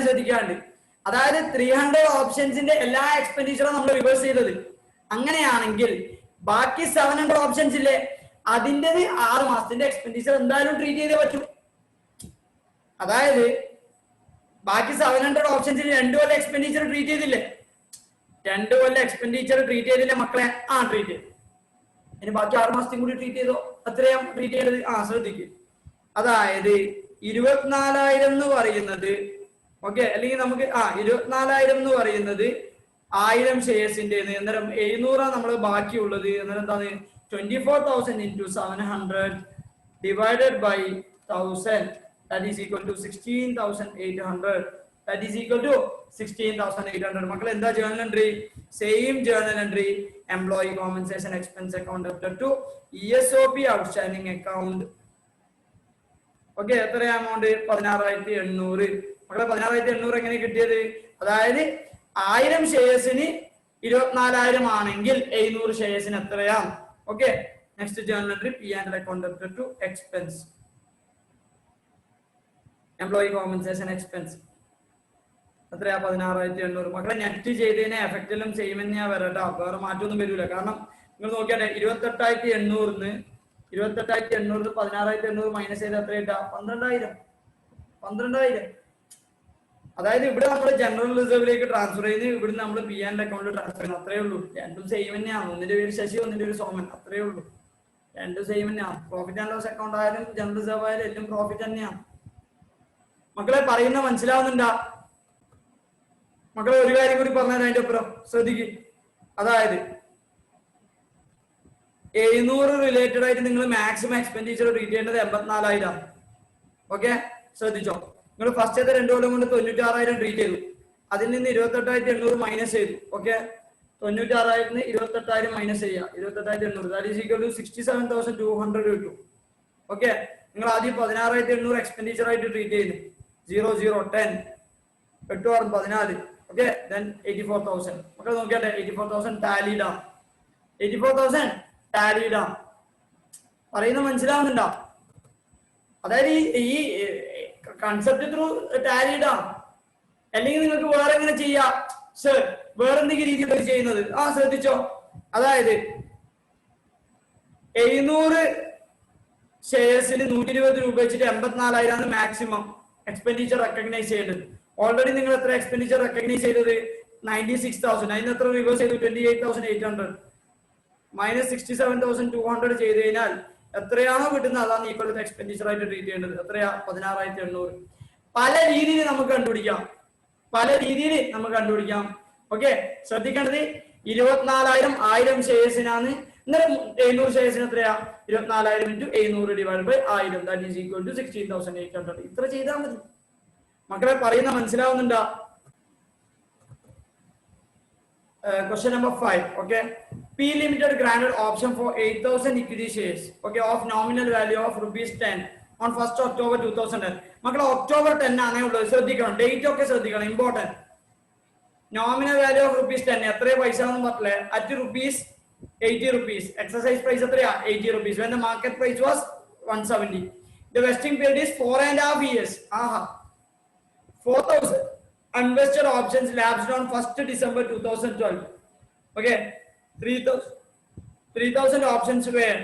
ശ്രദ്ധിക്കാണ്ട്, അതായത് 300 ഓപ്ഷൻസിന്റെ എല്ലാ എക്സ്പെൻഡിച്ചറും നമ്മൾ റിവേഴ്സ് ചെയ്തത്. അങ്ങനെയാണെങ്കിൽ ബാക്കി 700 ഓപ്ഷൻസ് ഇല്ലേ, അതിൻ്റെ 6 മാസത്തിന്റെ എക്സ്പെൻഡിച്ചർ എന്തായാലും ട്രീറ്റ് ചെയ്തേ പറ്റൂ. അതായത് ബാക്കി 700 ഓപ്ഷൻസിൽ 2 കൊല്ലം എക്സ്പെൻഡിച്ചർ ട്രീറ്റ് ചെയ്തില്ലേ, 2 കൊല്ലം എക്സ്പെൻഡിച്ചർ ട്രീറ്റ് ചെയ്തില്ലേ മക്കളെ? ട്രീറ്റ് ചെയ്തു. ഇനി ബാക്കി 6 മാസത്തെയും കൂടി ട്രീറ്റ് ചെയ്തോ? അത്രയും ട്രീറ്റ് ചെയ്തത്. ശ്രദ്ധിക്കും. അതായത് 24,000 എന്ന് പറയുന്നത് ഓക്കെ, അല്ലെങ്കിൽ നമുക്ക് 24,000 എന്ന് പറയുന്നത് 1000 ഷെയർസിന്റെ. അന്നേരം 700 നമ്മൾ ബാക്കിയുള്ളത്. അന്നേരം എന്താണ്? 24,000 into 700 divided by 1000, that is equal to 16,800. That is equal to 16,800. മക്കൾ എന്താ ജേണൽ എൻട്രി? Same journal entry, employee compensation expense account update to ESOP outstanding account. Okay, എത്ര എമൗണ്ട്? 16,800. മക്കളെ 16,800 എങ്ങനെ കിട്ടിയത്? അതായത് 1000 ഷെയർസിന് 24,000 ആണെങ്കിൽ 700 ഷെയർസിന് എത്രയാ? Okay, next journal entry P&L account update to expense, employee compensation expense എത്രയാ? 16,800. മക്കളെ നെറ്റ് ചെയ്തതിനെ എഫക്റ്റിലും സെയിം തന്നെയാ വരട്ടോ, വേറെ മാറ്റമൊന്നും വരില്ല. കാരണം നിങ്ങൾ നോക്കിയാട്ടെ, 28,800 16,800 മൈനസ് ചെയ്ത് എത്ര കിട്ടാ? 12,000. അതായത് ഇവിടെ നമ്മൾ ജനറൽ റിസർവിലേക്ക് ട്രാൻസ്ഫർ ചെയ്ത് ഇവിടുന്ന് നമ്മൾ P&L അക്കൗണ്ടിൽ ട്രാൻസ്ഫർ ചെയ്യുന്നത്. അത്രേ ഉള്ളൂ. രണ്ടും സെയിം തന്നെയാണ്. ഒന്നിന്റെ പേര് ശശി, ഒന്നിന്റെ പേര് സോമൻ. അത്രേ ഉള്ളൂ. രണ്ടും സെയിം തന്നെയാണ്. പ്രോഫിറ്റ് ആൻഡ് ലോസ് അക്കൗണ്ട് ആയാലും ജനറൽ റിസർവ് ആയാലും എല്ലാം പ്രോഫിറ്റ് തന്നെയാണ്. മക്കളെ പറയുന്ന മനസ്സിലാവുന്നുണ്ടാ? മക്കളെ ഒരു കാര്യം കൂടി പറഞ്ഞാൽ അതിന്റെ ഒപ്പം ശ്രദ്ധിക്കും. അതായത് 700 റിലേറ്റഡ് ആയിട്ട് നിങ്ങൾ മാക്സിമം എക്സ്പെൻഡിച്ചർ ട്രീറ്റ് ചെയ്യേണ്ടത് 84,000. ഓക്കെ, ശ്രദ്ധിച്ചോ. നിങ്ങൾ ഫസ്റ്റത്തെ 2 കൊല്ലം കൊണ്ട് 96,000 ട്രീറ്റ് ചെയ്തു. അതിൽ നിന്ന് 28,800 മൈനസ് ചെയ്തു. ഓക്കെ, 96,000 28,000 മൈനസ് ചെയ്യുക. 28,800 ദാറ്റ് ഈസ് ഈക്വൽ ടു 67,200 കിട്ടും. ഓക്കെ, നിങ്ങൾ ആദ്യം 16,800 എക്സ്പെൻഡിച്ചർ ആയിട്ട് ട്രീറ്റ് ചെയ്യുന്നു. 0 0 10 8 6 14. Okay, then 84,000. മക്കൾ നോക്കിയാട്ടെ, 84,000 ടാലിഡ് ആണ്. 84,000 ടാലിഡ് ആണ്. പറയുന്നത് മനസ്സിലാവുന്നുണ്ടോ? അതായത് ഈ കൺസെപ്റ്റ് ത്രൂ ടാലിഡ് ആണ്. അല്ലെങ്കിൽ നിങ്ങൾക്ക് വേറെ എങ്ങനെ ചെയ്യാം? സർ വേറെ എന്തെങ്കിലും രീതിയിൽ ചെയ്യുന്നത്? ശ്രദ്ധിച്ചോ. അതായത് 700 ഷെയർസിന് 120 രൂപ വെച്ചിട്ട് 84,000 മാക്സിമം എക്സ്പെൻഡിച്ചർ റെക്കഗ്നൈസ് ചെയ്യേണ്ടത്. ഓൾറെഡി നിങ്ങൾ എത്ര എക്സ്പെൻഡിച്ചർ റെക്കഗ്നൈസ് ചെയ്തത്? 96,000. അതിന് എത്ര റിവേഴ്സ് ചെയ്തു? 28,800 മൈനസ് 67,200 ചെയ്ത് കഴിഞ്ഞാൽ എത്രയാണോ കിട്ടുന്നത് അതാണ് ഈക്വൽ ടു എക്സ്പെൻഡിച്ചർ ആയിട്ട് ട്രീറ്റ് ചെയ്യേണ്ടത്. എത്രയാ? 16,800. പല രീതിയിൽ നമുക്ക് കണ്ടുപിടിക്കാം. ഓക്കെ, ശ്രദ്ധിക്കേണ്ടത് 24,000 1000 ഷെയർസിനാണ്. ഇന്നലെ 700 ഷെയർസിന് എത്രയാ? 24,000 into 700 divided by 1000, that is equal to 16,800. ഇത്ര ചെയ്താൽ മതി. മക്കളെ പറയുന്ന മനസ്സിലാവുന്നുണ്ടോ? Question number 5. Okay, P Limited granted option for 8,000 equity shares, okay, of nominal value of ₹10 on 1st October 2010. മക്കളെ October 10 ആണ് ഉള്ളത്. ശ്രദ്ധിക്കണം, ഡേറ്റ് ഒക്കെ ശ്രദ്ധിക്കണം, ഇമ്പോർട്ടന്റ്. നോമിനൽ വാല്യൂ ഓഫ് ₹10 എത്ര പൈസ എന്ന് പറഞ്ഞില്ലേ? at ₹80. എക്സസൈസ് പ്രൈസ് എത്രയാ? ₹80. when the market price was 170. the vesting period is 4.5 years. 4,000 unvested options lapsed on 1st December 2012. Okay, 3,000 options were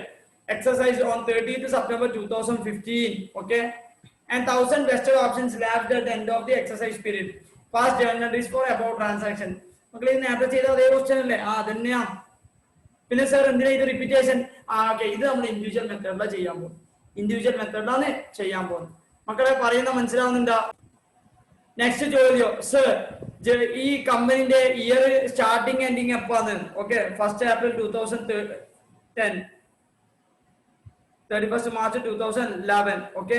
exercised on 30th September 2015. Okay, and 1,000 vested options lapsed at the end of the exercise period. Past journal entries for about transaction. മക്കളെ ഇത് നേരത്തെ ചെയ്ത അതേ question അല്ലേ? അതന്നെയാ. പിന്നെ sir എന്തിനാ ഇത് റിപ്പീറ്റേഷൻ? ഓക്കെ, ഇത് നമ്മൾ ഇൻഡിവിജ്വൽ മെത്തേഡിലാണ് ചെയ്യാൻ പോകുന്നത്. മക്കളെ പറയുന്ന മനസ്സിലാവുന്നുണ്ടോ? നെക്സ്റ്റ് ചോദ്യം, സർ ഈ കമ്പനിന്റെ ഇയർ സ്റ്റാർട്ടിങ് എൻഡിങ് എപ്പാന്ന്? Okay, 1st April 2010, 31st March 2011. Okay,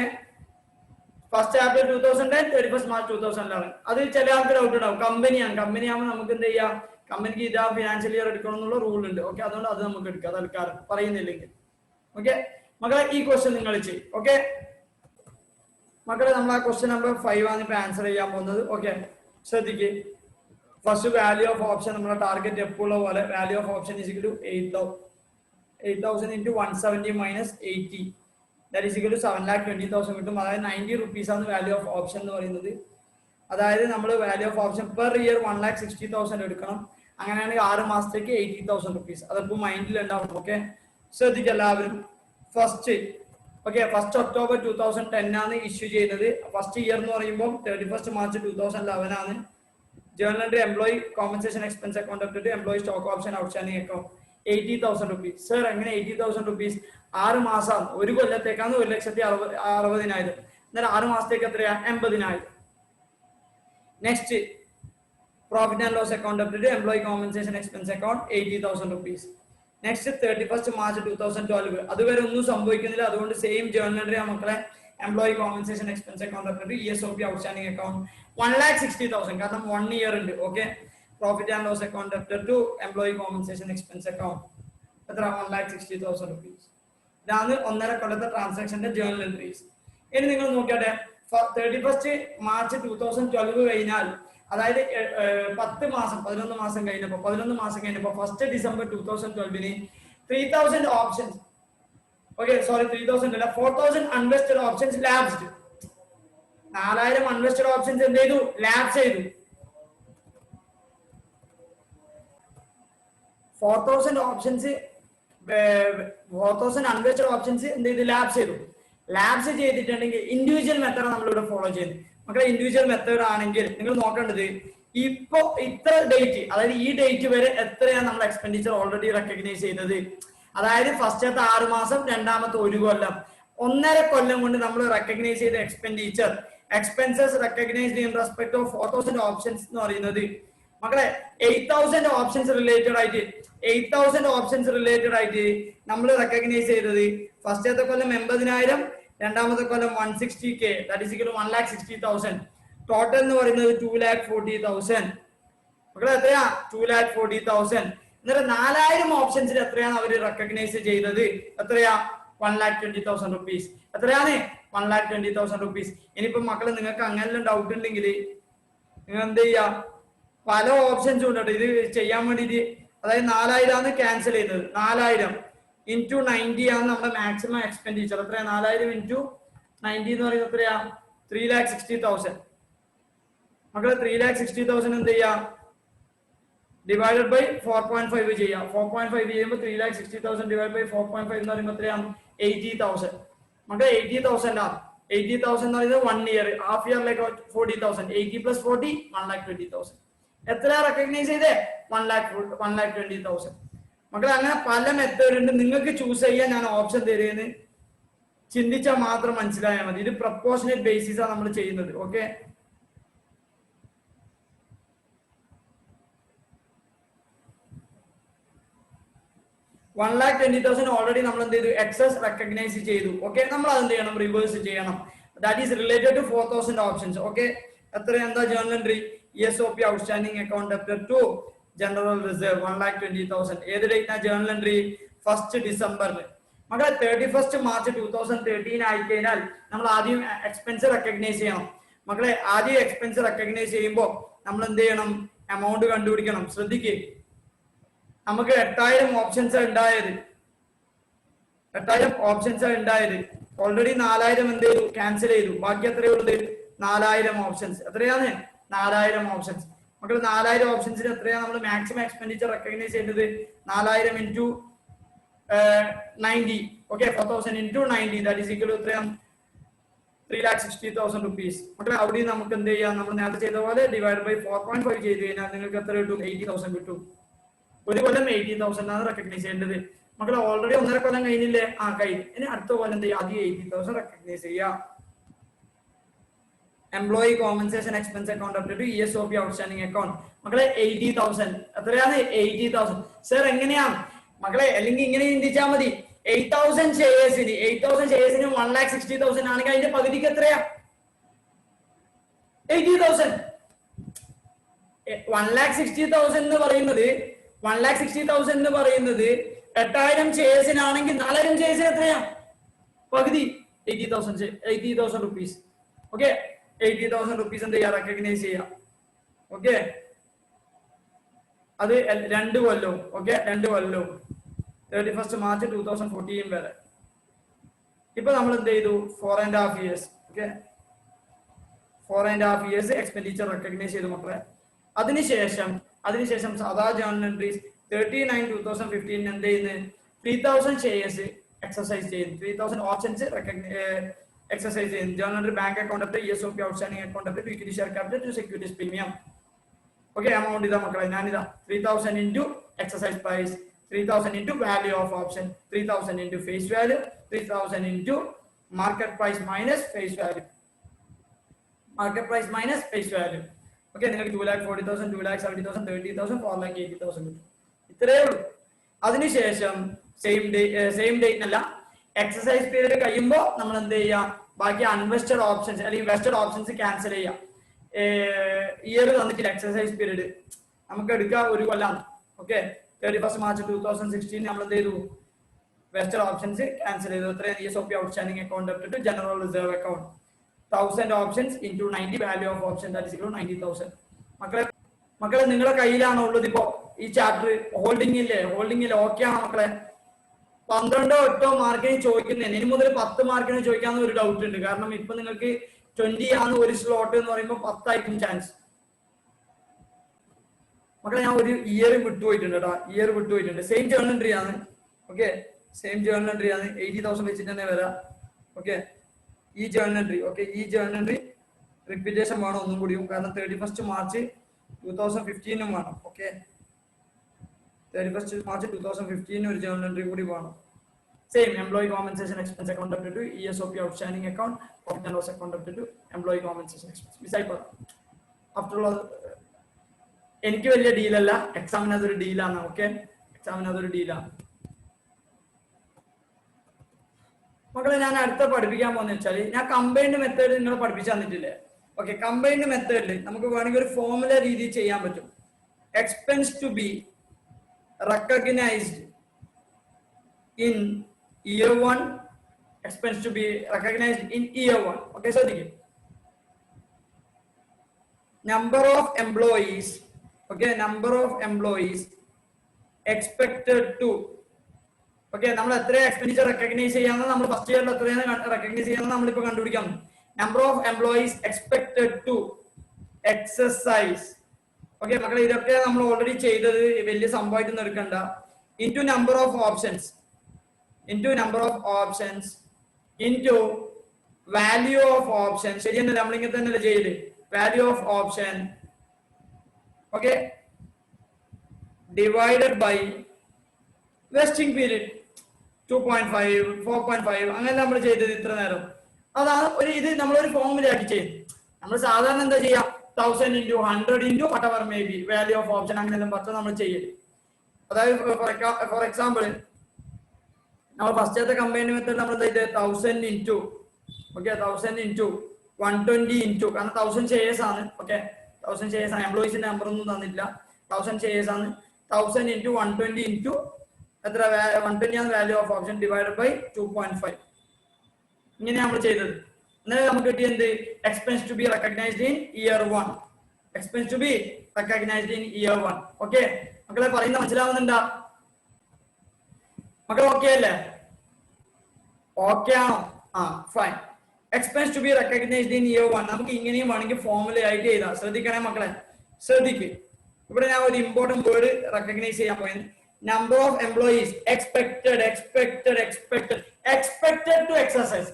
1st April 2010, 31st March 2011. അത് ചില ആൾക്ക് ഡൗട്ട് ഉണ്ടാവും. കമ്പനിയാകുമ്പോൾ നമുക്ക് എന്ത് ചെയ്യാം? കമ്പനിക്ക് ഇതാ ഫിനാൻഷ്യൽ ഇയർ എടുക്കണം എന്നുള്ള റൂൾ ഉണ്ട്. ഓക്കെ, അതുകൊണ്ട് അത് നമുക്ക് എടുക്കാം, തൽക്കാലം പറയുന്നില്ലെങ്കിൽ. ഓക്കെ മക്കളെ, ഈ ക്വസ്റ്റ്യൻ നിങ്ങൾ ചെയ്യും. ഓക്കെ, മക്കളെ നമ്മൾ ആ ക്വസ്റ്റ്യൻ നമ്പർ 5 ആണ് ഇപ്പൊ ആൻസർ ചെയ്യാൻ പോകുന്നത്. ഓക്കെ, ശ്രദ്ധിക്ക്. ഫസ്റ്റ് വാല്യൂ ഓഫ് ഓപ്ഷൻ നമ്മുടെ ടാർഗറ്റ് എപ്പോഴുള്ള പോലെ value of option is equal to 8,000 into 170 minus 80 that is equal to 7,20,000 കിട്ടും. അതായത് 90 rupees ആണ് വാല്യൂ ഓഫ് ഓപ്ഷൻ എന്ന് പറയുന്നത്. അതായത് നമ്മൾ value of option per year 1,60,000 എടുക്കണം. അങ്ങനെയാണെങ്കിൽ 6 മാസത്തേക്ക് 80,000 rupees. അതിപ്പോ മൈൻഡിൽ ഉണ്ടാവും. ഓക്കെ, ശ്രദ്ധിക്കുക എല്ലാവരും. ഫസ്റ്റ് ഫസ്റ്റ് ഒക്ടോബർ 2010 ആണ് ഇഷ്യൂ ചെയ്യുന്നത്. ഫസ്റ്റ് ഇയർ എന്ന് പറയുമ്പോൾ 31st March 2011 ആണ്. Journal entry employee compensation expense account update employee stock option outstanding account 80,000 rupees. Sir എങ്ങനെ 80,000 rupees? 6 മാസം, ഒരു കൊല്ലത്തേക്കാണ് 1,60,000. എന്നാൽ 6 മാസത്തേക്ക് എത്രയാ? 80,000. Next profit and loss account update employee compensation expense account 80,000 rupees. Next 31st March 2012. അതുവരെ ഒന്നും സംഭവിക്കുന്നില്ല. അതുകൊണ്ട് സെയിം ജേർണൽ എൻട്രി മക്കളെ employee compensation expense account update ESOP outstanding account 1,60,000. കാരണം 1 ഇയർ ഉണ്ട്. Okay, profit and loss account update to employee compensation expense account എത്ര? 1,60,000 rupees. ഇതാണ് 1.5 കൊല്ലത്തെ ട്രാൻസാക്ഷന്റെ ജേർണൽ എൻട്രീസ്. ഇനി നിങ്ങൾ നോക്കിയാട്ടെ, 31st March 2012 കഴിഞ്ഞാൽ, അതായത് 11 മാസം കഴിഞ്ഞപ്പോ first December 2012 3,000 options, okay sorry 3,000 അല്ല 4,000 അൺവെസ്റ്റഡ് ഓപ്ഷൻസ് ലാപ്സ്ഡ്. 4,000 അൺവെസ്റ്റഡ് ഓപ്ഷൻസ് എന്ത് ചെയ്തു? ലാപ്സ് ചെയ്തു. 4,000 അൺവെസ്റ്റഡ് ഓപ്ഷൻസ് എന്ത് ചെയ്തു? ലാപ്സ് ചെയ്തു. ലാപ്സ് ചെയ്തിട്ടുണ്ടെങ്കിൽ ഇൻഡിവിജ്വൽ മെത്തേഡ് നമ്മളിവിടെ ഫോളോ ചെയ്യുന്നത്. മക്കളെ ഇൻഡിവിജ്വൽ മെത്തേഡ് ആണെങ്കിൽ നിങ്ങൾ നോക്കേണ്ടത് ഇപ്പൊ ഇത്ര ഡേറ്റ്, അതായത് ഈ ഡേറ്റ് വരെ എത്രയാണ് നമ്മൾ എക്സ്പെൻഡിച്ചർ ഓൾറെഡി റെക്കഗ്നൈസ് ചെയ്തത്. അതായത് ഫസ്റ്റത്തെ 6 മാസം, രണ്ടാമത്തെ 1 കൊല്ലം, 1.5 കൊല്ലം കൊണ്ട് നമ്മൾ റെക്കഗ്നൈസ് ചെയ്ത expenses recognised in respect of 4,000 options എന്ന് പറയുന്നത് മക്കളെ 8,000 ഓപ്ഷൻസ് റിലേറ്റഡ് ആയിട്ട് നമ്മൾ റെക്കഗ്നൈസ് ചെയ്തത് ഫസ്റ്റത്തെ കൊല്ലം 80,000, രണ്ടാമത്തെ കൊല്ലം 160K, that is equal to 1,60,000. Total എന്ന് പറയുന്നത് 2,40,000. മക്കളെ എത്രയാ? 2,40,000. എന്നിട്ട് 4,000 ഓപ്ഷൻസിൽ എത്രയാണ് അവർ റെക്കഗ്നൈസ് ചെയ്തത്? എത്രയാ? 1,20,000 rupees. എത്രയാണ്? 1,20,000 rupees. ഇനിയിപ്പോ മക്കളെ നിങ്ങൾക്ക് അങ്ങനെ ഡൗട്ട് ഉണ്ടെങ്കിൽ നിങ്ങൾ എന്ത് ചെയ്യാ? പല ഓപ്ഷൻസും ഉണ്ട് ഇത് ചെയ്യാൻ വേണ്ടിട്ട്. അതായത് 4,000 ആണ് ക്യാൻസൽ ചെയ്തത്. 4,000 into 90 ആണ് നമ്മുടെ മാക്സിമം എക്സ്പെൻഡിച്ചർ. എത്രയാ? 4,000 into 90 എന്ന് പറയുന്നത് എത്രയാ? 3,60,000. മക്കളെ 3,60,000 എന്ത് ചെയ്യാ? ഡിവൈഡഡ് ബൈ 4.5 ചെയ്യാം. 4.5 ചെയ്യുമ്പോൾ 3,60,000 ഡിവൈഡ് ബൈ 4.5 എന്ന് പറയുമ്പോൾ എത്രയാണ്? 80,000. മക്കളെ 80,000 ആണ്. 80,000 എന്ന് പറയുന്നത് 1 ഇയർ, ഹാഫ് ഇയറിലേക്ക് 40,000. 80 plus 40 1,20,000. എത്ര റെക്കഗ്നൈസ് ചെയ്തേ? 1,20,000. മക്കളെ അങ്ങനെ പല മെത്തേഡ് ഉണ്ട്. നിങ്ങൾക്ക് ചൂസ് ചെയ്യാൻ ഞാൻ ഓപ്ഷൻ തരുന്നത് ചിന്തിച്ചാൽ മാത്രം മനസ്സിലായാൽ മതി. ഇത് പ്രപ്പോർഷനേറ്റ് ബേസിസ് ആണ് നമ്മൾ ചെയ്യുന്നത്. ഓക്കെ, $1,20,000 ഓൾറെഡി നമ്മൾ എന്ത് ചെയ്തു? എക്സസ് റെക്കഗ്നൈസ് ചെയ്തു. ഓക്കെ, നമ്മൾ അത് എന്ത് ചെയ്യണം? റിവേഴ്സ് ചെയ്യണം. That is related to 4,000 options. Okay, എത്ര എന്താ journal entry? ESOP outstanding account update to general reserve 1,20,000. ഏത് ഡേറ്റ്? ജേർണൽ എൻട്രി 1st ഡിസംബറിൽ. മക്കളെ 31st March 2013 ആയി കഴിഞ്ഞാൽ നമ്മൾ ആദ്യം എക്സ്പെൻസ് റെക്കഗ്നൈസ് ചെയ്യണം. മക്കളെ ആദ്യം എക്സ്പെൻസ് റെക്കഗ്നൈസ് ചെയ്യുമ്പോൾ നമ്മൾ എന്ത് ചെയ്യണം? എമൗണ്ട് കണ്ടുപിടിക്കണം. ശ്രദ്ധിക്കുക, നമുക്ക് 8,000 ഓപ്ഷൻസ് ഉണ്ടായത്. ഓൾറെഡി 4,000 എന്ത് ചെയ്തു? ക്യാൻസൽ ചെയ്തു. ബാക്കി എത്രയുള്ളത്? 4,000 ഓപ്ഷൻസ്. എത്രയാണ്? 4,000 ഓപ്ഷൻസ്. മക്കൾ 4,000 ഓപ്ഷൻസിന് എത്രയാണ് നമ്മൾ മാക്സിമം എക്സ്പെൻഡിച്ചർ റെക്കഗ്നൈസ് ചെയ്തത്? 4,000 into 90. Okay, 4,000 into 90 that is equal to എത്രയാണ്? 3,60,000 rupees. മക്കളെ അവിടെ നമുക്ക് എന്ത് ചെയ്യാം? നമ്മൾ നേരത്തെ ചെയ്ത പോലെ ഡിവൈഡ് ബൈ 4.5 ചെയ്ത് കഴിഞ്ഞാൽ നിങ്ങൾക്ക് എത്ര കിട്ടും? 80,000 കിട്ടും. ഒരു കൊല്ലം 80,000 ആണ് റെക്കഗ്നൈസ് ചെയ്യേണ്ടത്. മക്കളെ ഓൾറെഡി 1.5 കൊല്ലം കഴിഞ്ഞില്ലേ? കഴിഞ്ഞു. ഇനി അടുത്ത കൊല്ലം എന്ത് ചെയ്യുക? ആദ്യം 80,000 റെക്കഗ്നൈസ് ചെയ്യാം. Employee compensation expense account update ESOP outstanding account. മക്കളെ 80,000. എത്രയാണ്? 80,000. സർ എങ്ങനെയാണ് മക്കളെ? അല്ലെങ്കിൽ ഇങ്ങനെ ചിന്തിച്ചാൽ മതി. 8,000 ഷെയർസിന് 1,60,000 ആണെങ്കിൽ അതിന്റെ പകുതിക്ക് എത്രയാ? 80,000. 1,60,000 എന്ന് പറയുന്നത് 8,000 ഷെയർസിനാണെങ്കിൽ 4,000 ഷെയർസിന് എത്രയാ? പകുതി 80,000 rupees. ഓക്കെ 80,000 റുപ്പീസ് എന്ത് ചെയ്യാം റെക്കഗ്നൈസ് ചെയ്യാം. ഓക്കെ അത് 2 കൊല്ലവും ഓക്കെ 2 കൊല്ലവും 31 മാർച്ച് 2014 വരെ. ഇപ്പൊ നമ്മൾ എന്ത് ചെയ്തു 4.5 years okay 4.5 years expenditure recognise ചെയ്തു മക്കളെ. അതിനുശേഷം സാധാ ജേർണൽ എൻട്രീസ് 30/9/2015 എന്ത് ചെയ്യുന്നത് 3000 ഷെയർസ് എക്സസൈസ് ചെയ്യുന്നു 3000 ഓപ്ഷൻസ് എക്സസൈസ് ചെയ്യുന്നു. Journal entry bank account up ESOP outstanding account up equity share capital to securities premium. Okay amount ഇതാ മക്കളെ ഞാനിതാ 3000 into exercise price 3000 into value of option 3000 into face value 3000 into market price minus face value okay നിങ്ങൾക്ക് 2,40,000 2,70,000 30,000 4,80,000 ഇത്രയേ ഉള്ളൂ. അതിനുശേഷം same date അല്ല exercise period കഴിയുമ്പോൾ നമ്മൾ എന്ത് ചെയ്യാം ബാക്കി അൺവെസ്റ്റഡ് ഓപ്ഷൻസ് അല്ലെങ്കിൽ വെസ്റ്റഡ് ഓപ്ഷൻസ് ക്യാൻസൽ ചെയ്യാം. ഇയർ തന്നിട്ടില്ല എക്സസൈസ് പീരീഡ് നമുക്ക് എടുക്കാം 1 കൊല്ലം. ഓക്കെ 31 March 2016 നമ്മൾ എന്ത് ചെയ്തു വെസ്റ്റഡ് ഓപ്ഷൻസ് ക്യാൻസൽ ചെയ്തു. എത്രയാണ് ESOP outstanding account up to general reserve account 1000 options into 90 value of option that is 90,000. മക്കളെ നിങ്ങളുടെ കയ്യിലാണോ ഉള്ളത് ഇപ്പോ ഈ ചാപ്റ്റർ ഹോൾഡിംഗില്ലേ ഓക്കെ ആണോ മക്കളെ? 12 മാർക്കിന് ചോദിക്കുന്നതിന് ഇനി മുതൽ 10 മാർക്കിന് ചോദിക്കാന്ന് ഒരു ഡൗട്ട് ഉണ്ട്. കാരണം ഇപ്പൊ നിങ്ങൾക്ക് 20 ആണ് ഒരു സ്ലോട്ട് എന്ന് പറയുമ്പോൾ 10 ആയിരിക്കും ചാൻസ്. മക്കളെ ഞാൻ ഒരു ഇയർ വിട്ടുപോയിട്ടുണ്ട് കേട്ടോ. സെയിം ജേർണൽ എൻട്രി ആണ്. ഓക്കെ സെയിം ജേർണൽ എൻട്രി ആണ് 80,000 വെച്ചിട്ട് തന്നെ വരാം. ഓക്കെ ഈ ജേർണൽ എൻട്രി റിപ്പീറ്റേഷൻ വേണം ഒന്നും കൂടിയും. കാരണം 31 March 2015 വേണം. ഓക്കെ 31 March 2015 ഒരു ജേർണൽ എൻട്രി കൂടി വേണം. Same employee compensation expense account up to ESOP outstanding account profit and loss account up to employee compensation expense മിസ്സായിപ്പോടാം. ആഫ്റ്റർ ഓൾ എനിക്ക് വലിയ ഡീലല്ല, എക്സാമിന് അതൊരു ഡീലാണ്. ഓക്കെ മക്കളെ ഞാൻ അടുത്ത പഠിപ്പിക്കാൻ പോകുന്ന വെച്ചാൽ ഞാൻ കമ്പൈൻഡ് മെത്തേഡ് നിങ്ങൾ പഠിപ്പിച്ചു തന്നിട്ടില്ലേ? ഓക്കെ കമ്പൈൻഡ് മെത്തേഡിൽ നമുക്ക് വേണമെങ്കിൽ ഒരു ഫോർമുല രീതി ചെയ്യാൻ പറ്റും. Expense to be recognised in year 1 expense to be recognized in year 1. Okay ശ്രദ്ധിക്കുക number of employees expected to നമ്മൾ എത്ര എക്സ്പെൻഡിച്ചർ റെക്കഗ്നൈസ് ചെയ്യാന്ന് നമ്മൾ ഫസ്റ്റ് ഇയറിൽ എത്രയാണ് റെക്കഗ്നൈസ് ചെയ്യാന്ന് നമ്മളിപ്പോ കണ്ടുപിടിക്കാം. Number of employees expected to exercise. Okay മക്കളെ ഇതൊക്കെ നമ്മൾ ഓൾറെഡി ചെയ്തത് വലിയ സംഭവമായിട്ടൊന്നും എടുക്കണ്ട. Into number of options into value of option. ശരിയെന്നല്ലേ നമ്മളിങ്ങനെ തന്നെയല്ലേ ചെയ്യല് value of option okay divided by vesting period 2.5 4.5 അങ്ങനെ നമ്മൾ ചെയ്തത് ഇത്ര നേരം. അതാണ് ഇത് നമ്മളൊരു ഫോർമുല ആക്കി ചെയ്യും. നമ്മൾ സാധാരണ എന്താ ചെയ്യാം 1000 into 100 into whatever may be value of option അങ്ങനെയെല്ലാം പറഞ്ഞാൽ നമ്മൾ ചെയ്യല്. അതായത് ഫോർ എക്സാമ്പിൾ നമ്മൾ ഫസ്റ്റത്തെ കമ്പൈൻഡ് മെത്തേഡ് നമ്മൾ എന്താ ചെയ്തത് 1000 into 120 into കാരണം 1000 ഷെയർസ് ആണ്. ഓക്കെ 1000 ഷെയർസ് ആണ്. എംപ്ലോയീസിന്റെ നമ്പർ ഒന്നും തന്നിട്ടില്ല. 1000 ഷെയർസ് ആണ്. 1000 into 120 into എത്ര 120 ആണ് value of option divided by 2.5 ഇങ്ങനെ നമ്മൾ ചെയ്തത്. എന്നാൽ നമുക്ക് കിട്ടിയ എന്ത് expense to be recognised in year 1. Okay മക്കളെ പറയുന്ന മനസ്സിലാവുന്നുണ്ടോ? മക്കൾ ഓക്കെ അല്ലേ? ഓക്കെ ആണോ? Fine. Expense to be recognised in year 1 നമുക്ക് ഇങ്ങനെയും വേണമെങ്കിൽ ഫോർമുല ആയിട്ട് എഴുതാം. ശ്രദ്ധിക്കണേ മക്കളെ ശ്രദ്ധിക്ക്. ഇവിടെ ഞാൻ ഒരു ഇമ്പോർട്ടന്റ് വേർഡ് റെക്കഗ്നൈസ് ചെയ്യാൻ പോയത് number of employees expected to exercise.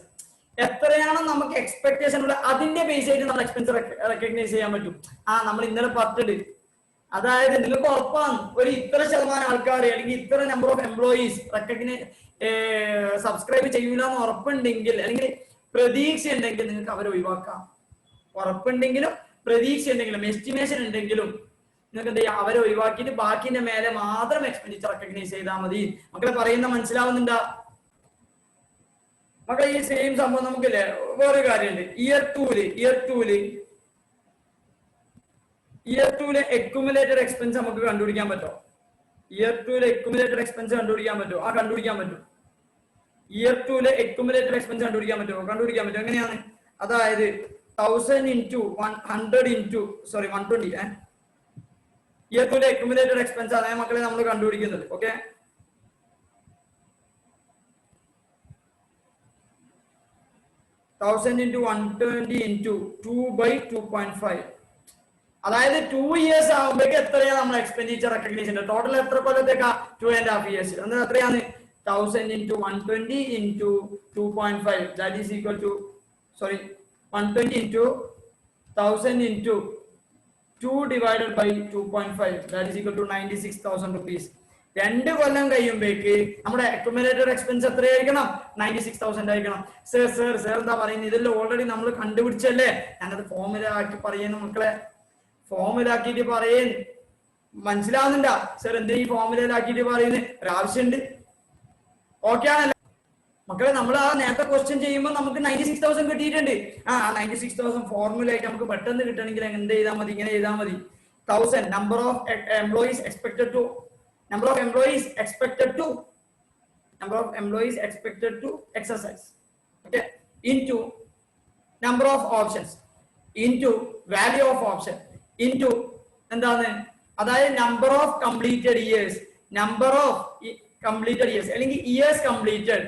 എത്രയാണോ നമുക്ക് എക്സ്പെക്ടേഷൻ ഉള്ളത് അതിന്റെ ബേസ് ആയിട്ട് നമ്മൾ എക്സ്പെൻസ് റെക്കഗ്നൈസ് ചെയ്യാൻ പറ്റും. നമ്മൾ ഇന്നലെ പറഞ്ഞിട്ട് അതായത് നിങ്ങൾക്ക് ഉറപ്പാണ് ഒരു ഇത്ര ശതമാനം ആൾക്കാർ അല്ലെങ്കിൽ ഇത്ര നമ്പർ ഓഫ് എംപ്ലോയീസ് സബ്സ്ക്രൈബ് ചെയ്യൂല എന്ന് ഉറപ്പുണ്ടെങ്കിൽ അല്ലെങ്കിൽ പ്രതീക്ഷ ഉണ്ടെങ്കിൽ നിങ്ങൾക്ക് അവരെ ഒഴിവാക്കാം. ഉറപ്പുണ്ടെങ്കിലും പ്രതീക്ഷ ഉണ്ടെങ്കിലും എസ്റ്റിമേഷൻ ഉണ്ടെങ്കിലും നിങ്ങൾക്ക് എന്ത് ചെയ്യാം അവരെ ഒഴിവാക്കിയിട്ട് ബാക്കിന്റെ മേലെ മാത്രം എക്സ്പെൻഡിച്ചർ റെക്കഗ്നൈസ് ചെയ്താൽ മതി. മക്കളെ പറയുന്ന മനസ്സിലാവുന്നുണ്ടോ? മക്കളെ ഈ സെയിം സംഭവം നമുക്കില്ലേ വേറൊരു കാര്യമുണ്ട്. ഇയർ ടൂല് അക്യുമുലേറ്റഡ് എക്സ്പെൻസ് നമുക്ക് കണ്ടുപിടിക്കാൻ പറ്റുമോ? ഇയർ ടൂല് അക്യുമുലേറ്റഡ് എക്സ്പെൻസ് കണ്ടുപിടിക്കാൻ പറ്റുമോ? കണ്ടുപിടിക്കാൻ പറ്റും. ഇയർ ടൂല് അക്യുമുലേറ്റഡ് എക്സ്പെൻസ് കണ്ടുപിടിക്കാൻ പറ്റുമോ? എങ്ങനെയാണ്? അതായത് 1000 into 100 into 120 year to accumulated expense ആണ് മക്കളെ നമ്മൾ കണ്ടുപിടിക്കുന്നത്. ഓക്കെ, തൗസൻഡ് ഇൻറ്റു 120 ഇൻറ്റു 2/2.5, അതായത് 2 years ആകുമ്പോഴേക്ക് എത്രയാണ് നമ്മൾ എക്സ്പെൻഡിച്ചർ റെക്കഗ്നൈസ് ചെയ്യുന്നത്? ടോട്ടൽ എത്ര കൊല്ലത്തേക്കാ? 2.5 years. എന്നാൽ എത്രയാണ്? 1000 into 120 into 2.5, that is equal to 120 into 1000 into 2 divided by 2.5, that is equal to 96,000 rupees. 2 കൊല്ലം കഴിയുമ്പോഴേക്ക് നമ്മുടെ അക്യുമുലേറ്റഡ് എക്സ്പെൻസ് എത്രയായിരിക്കണം? 96,000 ആയിരിക്കണം. സർ എന്താ പറയുന്നത്? ഇതെല്ലാം ഓൾറെഡി നമ്മൾ കണ്ടുപിടിച്ചല്ലേ. ഞാനത് ഫോർമുല ആക്കി പറയുന്നു മക്കളെ, ഫോർമുല ആക്കിയിട്ട് പറയുന്നു. മനസ്സിലാവുന്നുണ്ടാ? സർ എന്താ ഈ ഫോർമുലയിലാക്കിയിട്ട് പറയുന്നത്? ഒരാവശ്യമുണ്ട്. ഓക്കെ ആണല്ലോ മക്കളെ? നമ്മൾ ആ നേരത്തെ ക്വസ്റ്റ്യൻ ചെയ്യുമ്പോൾ നമുക്ക് 96,000 കിട്ടിയിട്ടുണ്ട്. 96,000 ഫോർമുല ആയിട്ട് നമുക്ക് പെട്ടെന്ന് കിട്ടണമെങ്കിൽ എന്ത് ചെയ്താൽ മതി? ഇങ്ങനെ ചെയ്താൽ മതി. 1000 number of employees expected to exercise, okay, into number of options into value of option into എന്താണ്? അതായത് number of completed years അല്ലെങ്കിൽ years completed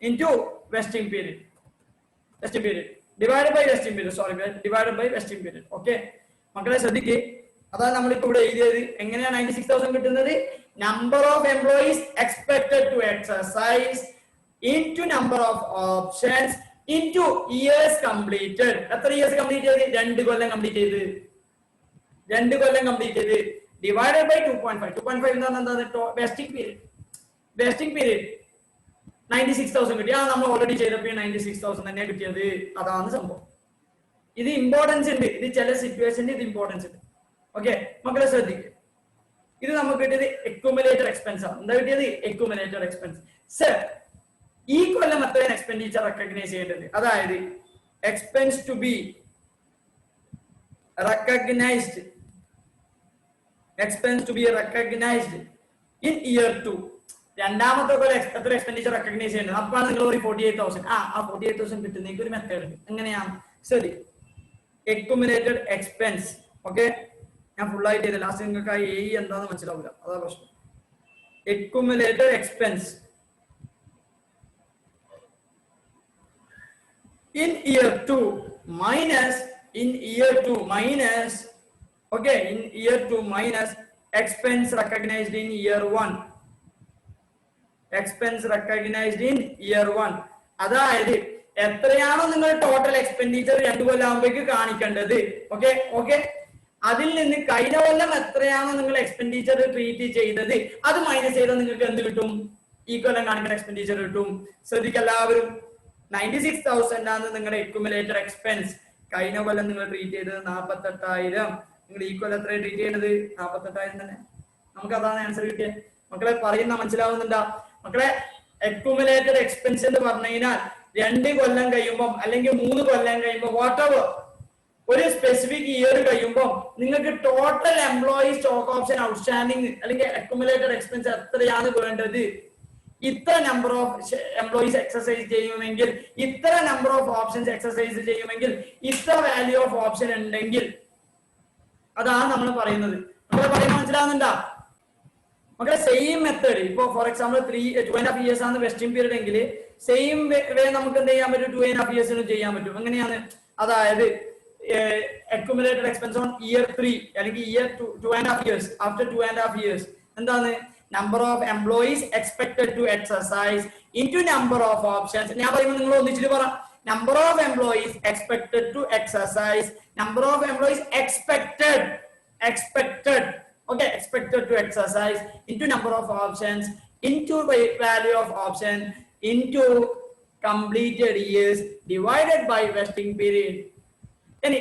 into vesting period divided by vesting period. Okay മക്കളെ ശ്രദ്ധിക്കേ, അതാണ് നമ്മളിപ്പോ ഇവിടെ എഴുതിയത്. എങ്ങനെയാണ് 96,000 കിട്ടുന്നത്? Number of employees expected to exercise into number of options into years completed. എത്ര ഇയേഴ്സ് കംപ്ലീറ്റ് ചെയ്ത്? 2 കൊല്ലം കംപ്ലീറ്റ് ചെയ്ത് ഡിവൈഡഡ് ബൈ 2.5. 2.5 എന്താണ്? വെസ്റ്റിംഗ് പീരീഡ് 96,000 കിട്ടി. നമ്മൾ ഓൾറെഡി ചെയ്തപ്പോൾ 96,000 തന്നെ കിട്ടിയത്. അതാണ് സംഭവം. ഇത് ഇമ്പോർട്ടൻസ് ഉണ്ട്, ഇത് ചില സിറ്റുവേഷനിൽ ഇത് ഇമ്പോർട്ടൻസ് ഉണ്ട്. ഓക്കെ മക്കളെ ശ്രദ്ധിക്കുക, ഇത് നമുക്ക് കിട്ടിയത് അക്യുമുലേറ്റഡ് എക്സ്പെൻസ് ആണ്. എന്താ കിട്ടിയത്? Accumulated expense. സർ ഈ കൊല്ലം എത്രയാണ് എക്സ്പെൻഡിച്ചർ റെക്കഗ്നൈസ് ചെയ്യേണ്ടത്? അതായത് expense to be recognised in year 2. രണ്ടാമത്തെ കൊല്ലം എത്ര എക്സ്പെൻഡിച്ചർ റെക്കഗ്നൈസ് ചെയ്യേണ്ടത്? അപ്പാണ് നിങ്ങൾ ഒരു 48,000. ആ 48,000 കിട്ടുന്നതിന് ഒരു മെത്തേഡ് ഉണ്ട്. എങ്ങനെയാണ്? ശരി, accumulated expense. ഓക്കെ, ഞാൻ ഫുൾ ആയിട്ട് ചെയ്ത് ലാസ്റ്റ് നിങ്ങൾക്ക് ആ എ എന്താന്ന് മനസ്സിലാവില്ല, അതാ പ്രശ്നം. accumulated expense in year 2 minus expense recognized in year 1. അതായത് എത്രയാണോ നിങ്ങൾ ടോട്ടൽ എക്സ്പെൻഡിച്ചർ 2 കൊല്ലം ആകുമ്പോഴേക്ക് കാണിക്കേണ്ടത്, ഓക്കെ അതിൽ നിന്ന് കഴിഞ്ഞ കൊല്ലം എത്രയാണോ നിങ്ങൾ എക്സ്പെൻഡിച്ചർ ട്രീറ്റ് ചെയ്തത് അത് മൈനസ് ചെയ്താൽ നിങ്ങൾക്ക് എന്ത് കിട്ടും? ഈ കൊല്ലം കാണിക്കുന്ന എക്സ്പെൻഡിച്ചർ കിട്ടും. ശ്രദ്ധിക്കുക എല്ലാവരും, 96,000 ആണ് നിങ്ങളുടെ അക്യുമുലേറ്റഡ് എക്സ്പെൻസ്. കഴിഞ്ഞ കൊല്ലം നിങ്ങൾ ട്രീറ്റ് ചെയ്തത് 48,000. നിങ്ങൾ ഈ കൊല്ലം എത്ര ട്രീറ്റ് ചെയ്യുന്നത്? 48,000 തന്നെ. നമുക്ക് അതാണ് ആൻസർ കിട്ടിയത്. മക്കളെ പറയുന്ന മനസ്സിലാവുന്നുണ്ടോ? മക്കളെ അക്യുമുലേറ്റഡ് എക്സ്പെൻസ് എന്ന് പറഞ്ഞു കഴിഞ്ഞാൽ 2 കൊല്ലം കഴിയുമ്പോൾ അല്ലെങ്കിൽ 3 കൊല്ലം കഴിയുമ്പോൾ വാട്ടെവർ ഒരു സ്പെസിഫിക് ഇയർ കഴിയുമ്പോൾ നിങ്ങൾക്ക് total employee stock option outstanding അല്ലെങ്കിൽ അക്യുമുലേറ്റഡ് എക്സ്പെൻസ് എത്രയാണ് വേണ്ടത്? ഇത്ര നമ്പർ ഓഫ് എംപ്ലോയീസ് എക്സർസൈസ് ചെയ്യുമെങ്കിൽ, ഇത്ര നമ്പർ ഓഫ് ഓപ്ഷൻസ് എക്സർസൈസ് ചെയ്യുമെങ്കിൽ, ഇത്ര വാല്യൂ ഓഫ് ഓപ്ഷൻ ഉണ്ടെങ്കിൽ, അതാണ് നമ്മൾ പറയുന്നത്. നമ്മളെ പറയുന്നത് മനസ്സിലാവുന്നുണ്ടോ? മക്കളെ സെയിം മെത്തേഡ്, ഇപ്പൊ ഫോർ എക്സാമ്പിൾ 2.5 years ആണ് വെസ്റ്റിംഗ് പീരീഡ് എങ്കിൽ സെയിം വേ നമുക്ക് എന്ത് ചെയ്യാൻ പറ്റും? 2.5 years ചെയ്യാൻ പറ്റും. എങ്ങനെയാണ്? അതായത് അക്യുമുലേറ്റഡ് എക്സ്പെൻസ് ഓൺ ഇയർ 3 അല്ലെങ്കിൽ ഇയർ 2.5 years. ആഫ്റ്റർ 2.5 years എന്താണ്? Number of employees expected to exercise into number of options. ഞാൻ പറയുമ്പോൾ നിങ്ങൾ ഒന്നിച്ചിട്ട് പറ. Number of employees expected to exercise, number of employees expected okay, expected to exercise into number of options into value of option into completed years divided by vesting period. ഇനി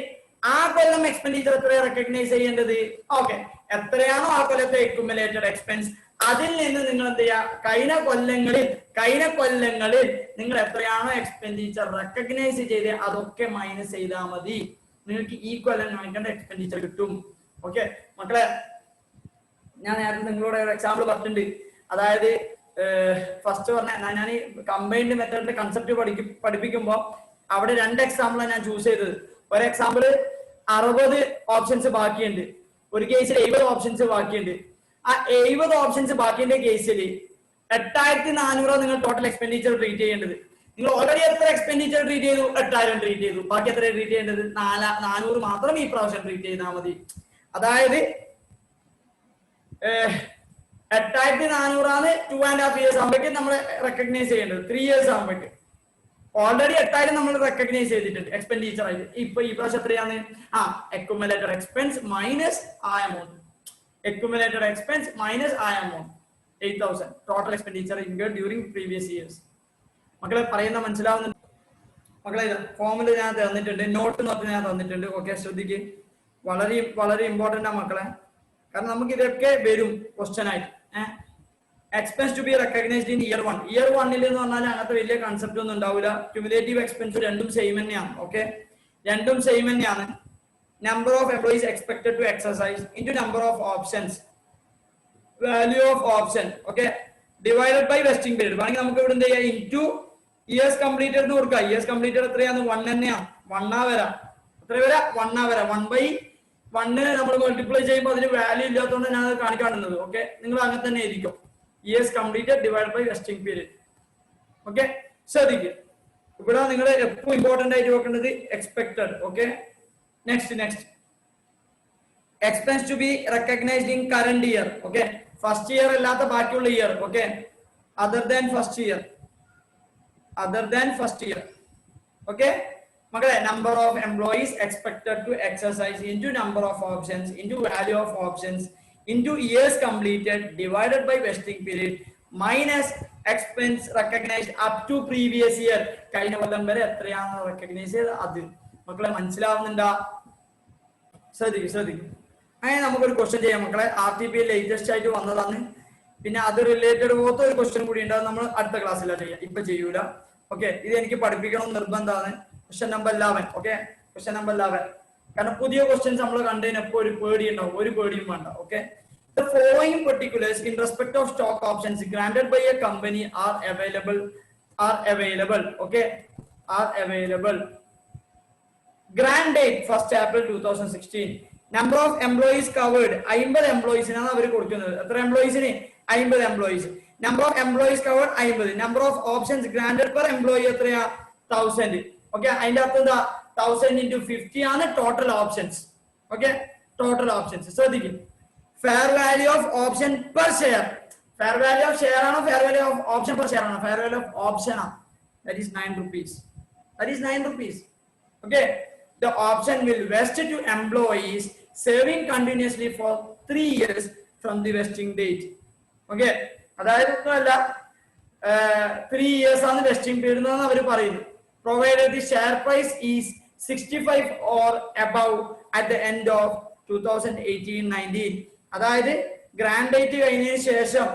ആ കൊല്ലം expenditure എത്രയാണ് recognise ചെയ്യേണ്ടത്? Okay, എത്രയാണോ ആ കൊല്ലത്തെ accumulated expense അതിൽ നിന്ന് നിങ്ങൾ എന്ത് ചെയ്യുക? കഴിഞ്ഞ കൊല്ലങ്ങളിൽ നിങ്ങൾ എത്രയാണോ എക്സ്പെൻഡിച്ചർ റെക്കഗ്നൈസ് ചെയ്ത് അതൊക്കെ മൈനസ് ചെയ്താൽ മതി. നിങ്ങൾക്ക് ഈ കൊല്ലം കാണിക്കേണ്ട എക്സ്പെൻഡിച്ചർ കിട്ടും. ഓക്കെ മക്കളെ, ഞാൻ നേരത്തെ നിങ്ങളോട് ഒരു എക്സാമ്പിൾ പറഞ്ഞിട്ടുണ്ട്. അതായത് ഫസ്റ്റ് പറഞ്ഞ ഞാൻ ഈ കമ്പൈൻഡ് മെത്തേഡിന്റെ കൺസെപ്റ്റ് പഠിപ്പിക്കുമ്പോൾ അവിടെ 2 എക്സാമ്പിളാണ് ഞാൻ ചൂസ് ചെയ്തത്. ഒരു എക്സാമ്പിൾ 60 ഓപ്ഷൻസ് ബാക്കിയുണ്ട്, ഒരു കേസിൽ 70 ഓപ്ഷൻസ് ബാക്കിയുണ്ട്. ആ 70 ഓപ്ഷൻസ് ബാക്കിയുടെ കേസിൽ 8400 നിങ്ങൾ ടോട്ടൽ എക്സ്പെൻഡിച്ചർ ട്രീറ്റ് ചെയ്യേണ്ടത്. നിങ്ങൾ ഓൾറെഡി എത്ര എക്സ്പെൻഡിച്ചർ ട്രീറ്റ് ചെയ്തു? 8000 ട്രീറ്റ് ചെയ്തു. ബാക്കി എത്ര ട്രീറ്റ് ചെയ്യേണ്ടത്? 400 മാത്രം ഈ പ്രാവശ്യം ട്രീറ്റ് ചെയ്താൽ മതി. അതായത് 8400 ആണ് 2.5 years ആകുമ്പോഴേക്ക് നമ്മൾ റെക്കഗ്നൈസ് ചെയ്യേണ്ടത്. 3 years ആകുമ്പോഴേക്ക് ഓൾറെഡി 8000 നമ്മൾ റെക്കഗ്നൈസ് ചെയ്തിട്ടുണ്ട് എക്സ്പെൻഡിച്ചർ ആയിട്ട്. ഇപ്പൊ ഈ പ്രാവശ്യം എത്രയാണ്? അക്യുമുലേറ്റഡ് എക്സ്പെൻസ് മൈനസ് ആ എമൗണ്ട്, അക്യുമുലേറ്റഡ് എക്സ്പെൻസ് മൈനസ് ആ amount 8000 total expenditure incurred during previous years. മക്കളെ പറയുന്ന മനസ്സിലാവുന്നുണ്ട്? മക്കളെ ഇത് ഫോമിൽ ഞാൻ തന്നിട്ടുണ്ട്, നോട്ട് നോട്ട് ഞാൻ തന്നിട്ടുണ്ട്. ഓക്കെ, ശ്രദ്ധിക്ക്, വളരെ വളരെ ഇമ്പോർട്ടന്റ് ആണ് മക്കളെ, കാരണം നമുക്ക് ഇതൊക്കെ വരും ക്വസ്റ്റ്യൻ ആയിട്ട്. Expense to be recognised in year 1. Year 1 എന്ന് പറഞ്ഞാൽ അങ്ങനത്തെ വലിയ കൺസെപ്റ്റ് ഒന്നും ഉണ്ടാവില്ല. ക്യുമുലേറ്റീവ് എക്സ്പെൻസ് രണ്ടും സെയിം തന്നെയാണ്. ഓക്കെ, രണ്ടും സെയിം തന്നെയാണ്. Number of employees expected to exercise into number of options, value of option, okay, divided by vesting period. വേണമെങ്കിൽ നമുക്ക് ഇവിടെ എന്ത് ചെയ്യാം? ഇൻടു ഇയേഴ്സ് കംപ്ലീറ്റഡ് എന്ന് കൊടുക്കുക. ഇയേഴ്സ് കംപ്ലീറ്റഡ് എത്രയാണ്? 1 തന്നെയാണ്. 1 വരാം. എത്ര വരാം? 1 വരാം. 1/1 നമ്മൾ മൾട്ടിപ്ലൈ ചെയ്യുമ്പോൾ അതിന് വാല്യൂ ഇല്ലാത്തതുകൊണ്ട് ഞാൻ അത് കാണിക്കാണുന്നത്. ഓക്കെ, നിങ്ങൾ അങ്ങനെ തന്നെ ആയിരിക്കും. Years completed divide by vesting period. Okay, ശ്രദ്ധിക്കുക, ഇവിടെ നിങ്ങൾ എപ്പോഴും ഇമ്പോർട്ടന്റ് ആയിട്ട് വെക്കേണ്ടത് expected. Okay, next expense to be recognised in current year. Okay, first year അല്ലാത്ത ബാക്കിയുള്ള year. Okay, other than first year, okay മക്കളെ. Number of employees expected to exercise into number of options into value of options into years completed divided by vesting period minus expense recognised up to previous year. കഴിഞ്ഞ കൊല്ലം വരെ എത്രയാണ് recognise ചെയ്തത് അത്. മക്കളെ മനസ്സിലാവുന്നുണ്ടോ? ശ്രദ്ധിക്കും. അങ്ങനെ നമുക്കൊരു ക്വസ്റ്റ്യൻ ചെയ്യാം മക്കളെ. RTP ലേറ്റസ്റ്റ് ആയിട്ട് വന്നതാണ്. പിന്നെ അത് റിലേറ്റഡ് പോലത്തെ ഒരു ക്വസ്റ്റ്യൻ കൂടി ഉണ്ട്, അത് നമ്മൾ അടുത്ത ക്ലാസ്സിലാണ് ചെയ്യാം, ഇപ്പൊ ചെയ്യൂല. ഓക്കെ, ഇത് എനിക്ക് പഠിപ്പിക്കണം നിർബന്ധമാണ്. Question number 11. Okay, question number 11. കാരണം പുതിയ ക്വസ്റ്റ്യൻസ് നമ്മൾ കണ്ടതിനപ്പോ ഒരു പേടി ഉണ്ടാവും, ഒരു പേടിയും വേണ്ട. Okay, the following particulars in respect of stock options granted by a company are available. Okay, are available. Grant date 1st April 2016. Number of employees covered 50 employees ആണ് അവർ കൊടുക്കുന്നത്. എത്ര എംപ്ലോയീസിന്? 50 employees. Number of employees covered 50. Number of options granted per employee എത്രയാ? 1000. Okay, അതിന്റെ അർത്ഥം എന്താ? 1000 into 50 ആണ് total options. Okay, total options. ശ്രദ്ധിക്കും, fair value of option per share. Fair value of share ആണോ fair value of option per share ആണോ? Fair value of option ആണ്. That is 9 rupees. Okay, the option will vest to employees serving continuously for 3 years from the vesting date. Okay, അതായത് ഒന്നുമല്ല, 3 years ആണ് vesting period എന്നാണ് അവർ പറയുന്നത്. Provided the share price is 65 or above at the end of 2018-19. അതായത് grand date കഴിഞ്ഞതിന് ശേഷം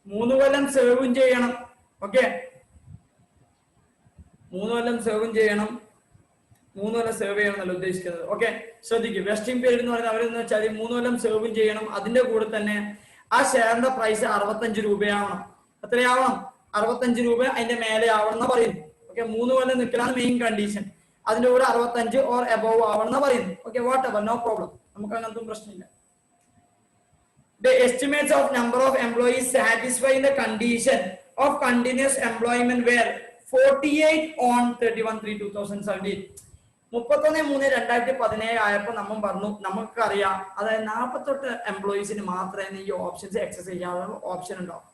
3 കൊല്ലം സേവും ചെയ്യണം. Okay, 3 കൊല്ലം സേവും ചെയ്യണം. 3 കൊല്ലം സേവ് ചെയ്യണം എന്നല്ല ഉദ്ദേശിക്കുന്നത്. ഓക്കെ, ശ്രദ്ധിക്കും, വെസ്റ്റിംഗ് പീരീഡ് എന്ന് പറയുന്നത് അവരെന്ന് വെച്ചാൽ 3 കൊല്ലം സേവും ചെയ്യണം. അതിന്റെ കൂടെ തന്നെ ആ ഷെയറിന്റെ പ്രൈസ് 65 രൂപയാവണം. എത്രയാവണം? 65 രൂപ അതിന്റെ മേലെ ആവണം എന്ന് പറയുന്നു. ഓക്കെ, 3 കൊല്ലം നിൽക്കലാണ് മെയിൻ കണ്ടീഷൻ. അതിന്റെ കൂടെ 65 ഓർ എബവ് ആവണം എന്ന് പറയുന്നു. Okay, whatever, no problem, നമുക്ക് അങ്ങനത്തെ പ്രശ്നമില്ല. The estimates of number of employees satisfying the condition of continuous employment were 48 on 31/3/2017. 31/3/2017 ആയപ്പോൾ നമ്മൾ പറഞ്ഞു, നമുക്കറിയാം, അതായത് 48 എംപ്ലോയീസിന് മാത്രമേ ഈ ഓപ്ഷൻസ് എക്സസ് ചെയ്യാനുള്ള ഓപ്ഷൻ ഉണ്ടാവും.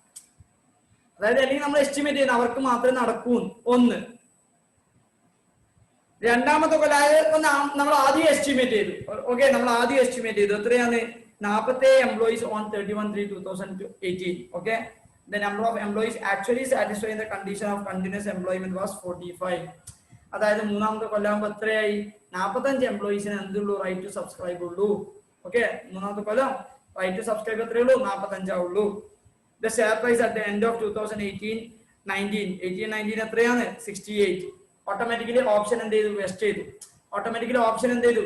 അതായത് അല്ലെങ്കിൽ നമ്മൾ എസ്റ്റിമേറ്റ് ചെയ്യുന്ന അവർക്ക് മാത്രമേ നടക്കൂ. ഒന്ന്. രണ്ടാമത്തെ കൊല്ലം നമ്മൾ ആദ്യം എസ്റ്റിമേറ്റ് ചെയ്തു. ഓക്കെ, നമ്മൾ ആദ്യം എസ്റ്റിമേറ്റ് ചെയ്തു എത്രയാണ്? 47 employees on 31/3/2018. Okay, the number of employees actually satisfying the condition of continuous employment was 45. അതായത് മൂന്നാമത്തെ കൊല്ലാകുമ്പോൾ എത്രയായി? 45 എംപ്ലോയീസിന് എന്തുള്ളൂ? റൈറ്റ് ടു സബ്സ്ക്രൈബ് ഉള്ളൂ. ഓക്കെ, മൂന്നാമത്തെ കൊല്ലം റൈറ്റ് ടു സബ്സ്ക്രൈബ് എത്രയുള്ളൂ? 45 ഉള്ളൂ. The share price at the end of 2018-19 എത്രയാണ്? 68. ഓട്ടോമാറ്റിക്കലി ഓപ്ഷൻ എന്ത് ചെയ്തു?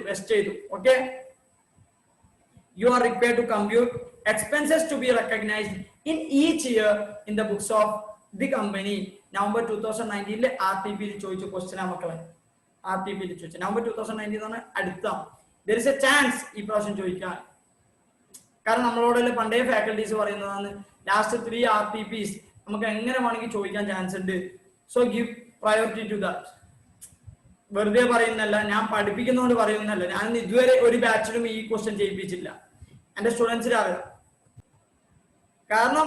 വെസ്റ്റ് ചെയ്തു. Okay, you are required to compute expenses to be recognized in each year in the books of the company. November 2019 RTP ചോദിച്ച question മക്കളെ, RTP ചോദിച്ച November 2019 ആണ് അടുത്ത. There is a chance ഈ പ്രാവശ്യം ചോദിക്കാൻ, കാരണം നമ്മളോട് പണ്ടേ ഫാക്കൽറ്റീസ് പറയുന്നതാണ് ലാസ്റ്റ് 3 RTPs നമുക്ക് എങ്ങനെ വേണമെങ്കിൽ ചോദിക്കാൻ ചാൻസ് ഉണ്ട്. So give priority to that. വെറുതെ പറയുന്നല്ല, ഞാൻ പഠിപ്പിക്കുന്നതുകൊണ്ട് പറയുന്നല്ല. ഞാൻ ഇതുവരെ ഒരു ബാച്ചിലും ഈ ക്വസ്റ്റ്യൻ ചെയ്യിപ്പിച്ചില്ല, എന്റെ സ്റ്റുഡൻസിന് അറിയാം. കാരണം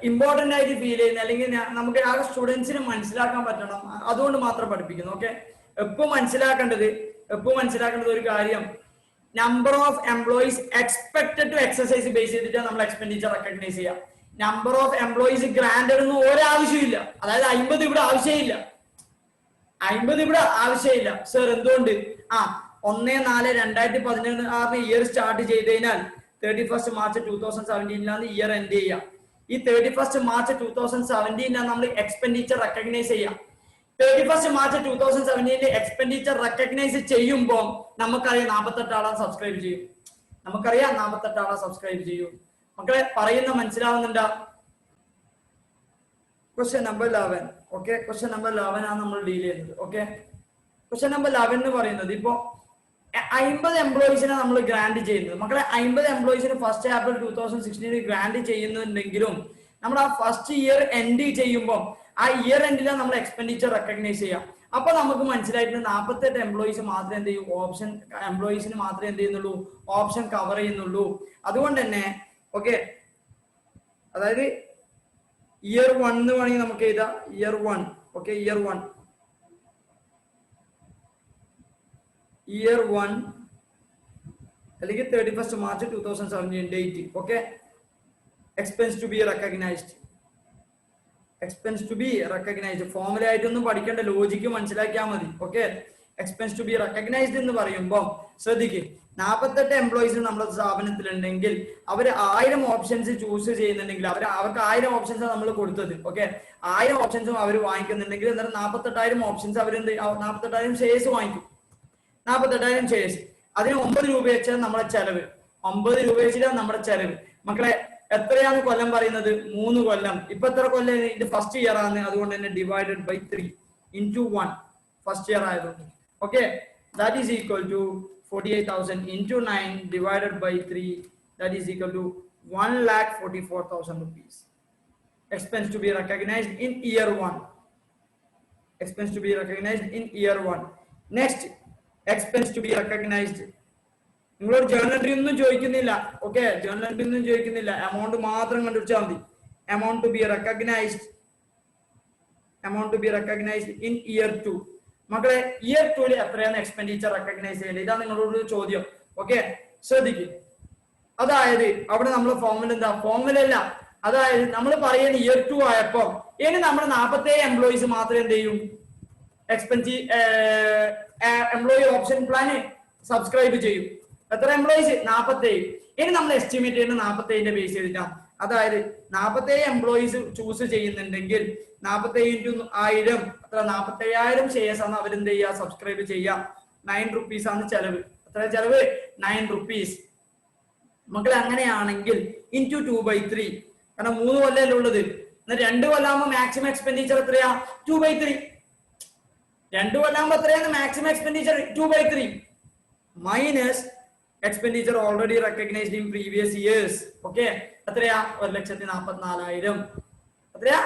ഇമ്പോർട്ടന്റ് ആയിട്ട് ഫീൽ ചെയ്യുന്ന, അല്ലെങ്കിൽ നമുക്ക് ആ സ്റ്റുഡൻസിന് മനസ്സിലാക്കാൻ പറ്റണം, അതുകൊണ്ട് മാത്രം പഠിപ്പിക്കുന്നു. ഓക്കെ, എപ്പോൾ മനസ്സിലാക്കേണ്ടത് ഒരു കാര്യം, number of employees expected to exercise base ചെയ്തിട്ട് നമ്മൾ എക്സ്പെൻഡിച്ചർ റെക്കഗ്നൈസ് ചെയ്യാം. നമ്പർ ഓഫ് എംപ്ലോയീസ് ഗ്രാൻഡഡ് ഒന്നും ഒരാവശ്യമില്ല. അതായത് 50 ഇവിടെ ആവശ്യമില്ല, 50 ഇവിടെ ആവശ്യമില്ല. സർ എന്തുകൊണ്ട്? 1/4/2016 ഇയർ സ്റ്റാർട്ട് ചെയ്ത് കഴിഞ്ഞാൽ 31 മാർച്ച് 2017 ഇയർ എൻഡ് ചെയ്യാം. ഈ 31 മാർച്ച് 2017 നമ്മൾ എക്സ്പെൻഡിച്ചർ റെക്കഗ്നൈസ് ചെയ്യാം. 31 മാർച്ച് 2017 എക്സ്പെൻഡിച്ചർ റെക്കഗ്നൈസ് ചെയ്യുമ്പോൾ നമുക്കറിയാം 48 ആളെ സബ്സ്ക്രൈബ് ചെയ്യും. മക്കളെ പറയുന്ന മനസ്സിലാവുന്നുണ്ടോ? Question number 11. Okay, question number 11 ആണ് നമ്മൾ ഡീൽ ചെയ്യുന്നത്. ഓക്കെ, ക്വസ്റ്റ്യൻ നമ്പർ 11 എന്ന് പറയുന്നത് ഇപ്പോ 50 എംപ്ലോയീസിനെ നമ്മൾ ഗ്രാൻഡ് ചെയ്യുന്നത്. മക്കളെ 50 എംപ്ലോയീസിന് 1 April 2016 ഗ്രാൻഡ് ചെയ്യുന്നുണ്ടെങ്കിലും നമ്മൾ ആ ഫസ്റ്റ് ഇയർ എൻഡ് ചെയ്യുമ്പോൾ ആ ഇയർ എൻഡിലാണ് നമ്മൾ എക്സ്പെൻഡിച്ചർ റെക്കഗ്നൈസ് ചെയ്യാം. അപ്പൊ നമുക്ക് മനസ്സിലായിട്ട് 48 എംപ്ലോയീസ് മാത്രമേ എന്ത് ചെയ്യൂ, ഓപ്ഷൻ എംപ്ലോയീസിന് മാത്രമേ എന്ത് ചെയ്യുന്നുള്ളൂ, ഓപ്ഷൻ കവർ ചെയ്യുന്നുള്ളൂ. അതുകൊണ്ട് തന്നെ ഓക്കെ, അതായത് ഇയർ 1 വേണമെങ്കിൽ നമുക്ക് എഴുതാം, ഇയർ 1. ഓക്കെ, ഇയർ 1 അല്ലെങ്കിൽ 31 March 2017 date. Okay, expense to be recognised. Formula ആയിട്ടൊന്നും പഠിക്കേണ്ട, ലോജിക്ക് മനസ്സിലാക്കിയാൽ മതി. Okay, expense to be recognised എന്ന് പറയുമ്പോൾ ശ്രദ്ധിക്കുക, 48 എംപ്ലോയീസ് നമ്മുടെ സ്ഥാപനത്തിലുണ്ടെങ്കിൽ അവർ 1000 ഓപ്ഷൻസ് ചൂസ് ചെയ്യുന്നുണ്ടെങ്കിൽ അവർക്ക് 1000 ഓപ്ഷൻസ് നമ്മൾ കൊടുത്തത്. ഓക്കെ, 1000 ഓപ്ഷൻസും അവർ വാങ്ങിക്കുന്നുണ്ടെങ്കിൽ അന്നേരം 48,000 ഓപ്ഷൻസ് അവർ 48,000 ഷെയർസ് വാങ്ങിക്കും. 48,000 ഷെയർസ്, അതിന് 9 രൂപ വെച്ചാൽ നമ്മുടെ ചെലവ്. 9 രൂപ വെച്ചാൽ നമ്മുടെ ചെലവ്. മക്കളെ എത്രയാണ് കൊല്ലം പറയുന്നത്? 3 കൊല്ലം. ഇപ്പൊ എത്ര കൊല്ലം? ഇത് ഫസ്റ്റ് ഇയർ ആണ്, അതുകൊണ്ട് തന്നെ divided by 3 into 1 first year ആയതുകൊണ്ട്. Okay, that is equal to 48,000 into 9 divided by 3, that is equal to 1,44,000 rupees. Expense to be recognized in year 1. Next, expense to be recognized. നിങ്ങളോട് journal entry ഒന്നും ചോദിക്കുന്നില്ല. Okay, journal entry ഒന്നും ചോദിക്കുന്നില്ല, amount മാത്രം കണ്ടുപിടിച്ചാൽ മതി. Amount to be recognised in year 2. മക്കളെ year 2 എത്രയാണ് എക്സ്പെൻഡിച്ചർ റെക്കഗ്നൈസ് ചെയ്യേണ്ടത്? ഇതാണ് നിങ്ങളോട് ചോദ്യം. ഓക്കെ, ശ്രദ്ധിക്കുക. അതായത് അവിടെ നമ്മൾ ഫോർമുല എന്താ? ഫോർമുല അല്ല, അതായത് നമ്മൾ പറയുന്ന ഇയർ 2 ആയപ്പോ ഇനി നമ്മൾ 47 എംപ്ലോയീസ് മാത്രമേ എന്ത് ചെയ്യും, എംപ്ലോയി ഓപ്ഷൻ പ്ലാന് സബ്സ്ക്രൈബ് ചെയ്യും. എത്ര എംപ്ലോയീസ്? 47. ഇനി നമ്മൾ എസ്റ്റിമേറ്റ് ചെയ്യുന്ന 47ന്റെ ബേസ് ചെയ്തിട്ടാണ്. അതായത് 47 എംപ്ലോയീസ് ചൂസ് ചെയ്യുന്നുണ്ടെങ്കിൽ 47 into 1000 അത്ര 47,000 ഷെയർസ് ആണ് അവരെന്ത് ചെയ്യുക, സബ്സ്ക്രൈബ് ചെയ്യുക. 9 rupees ആണ് ചെലവ്. എത്ര ചെലവ്? 9 rupees. മക്കളെ അങ്ങനെയാണെങ്കിൽ into 2/3, കാരണം 3 കൊല്ലല്ലേ ഉള്ളത്. എന്നാൽ 2 കൊല്ലാകുമ്പോൾ മാക്സിമം എക്സ്പെൻഡിച്ചർ എത്രയാ? 2/3. 2 കൊല്ലാകുമ്പോൾ എത്രയാണ് maximum expenditure? 2/3 minus expenditure already recognized in previous years. Okay, എത്രയാ? 1,44,000. എത്രയാ?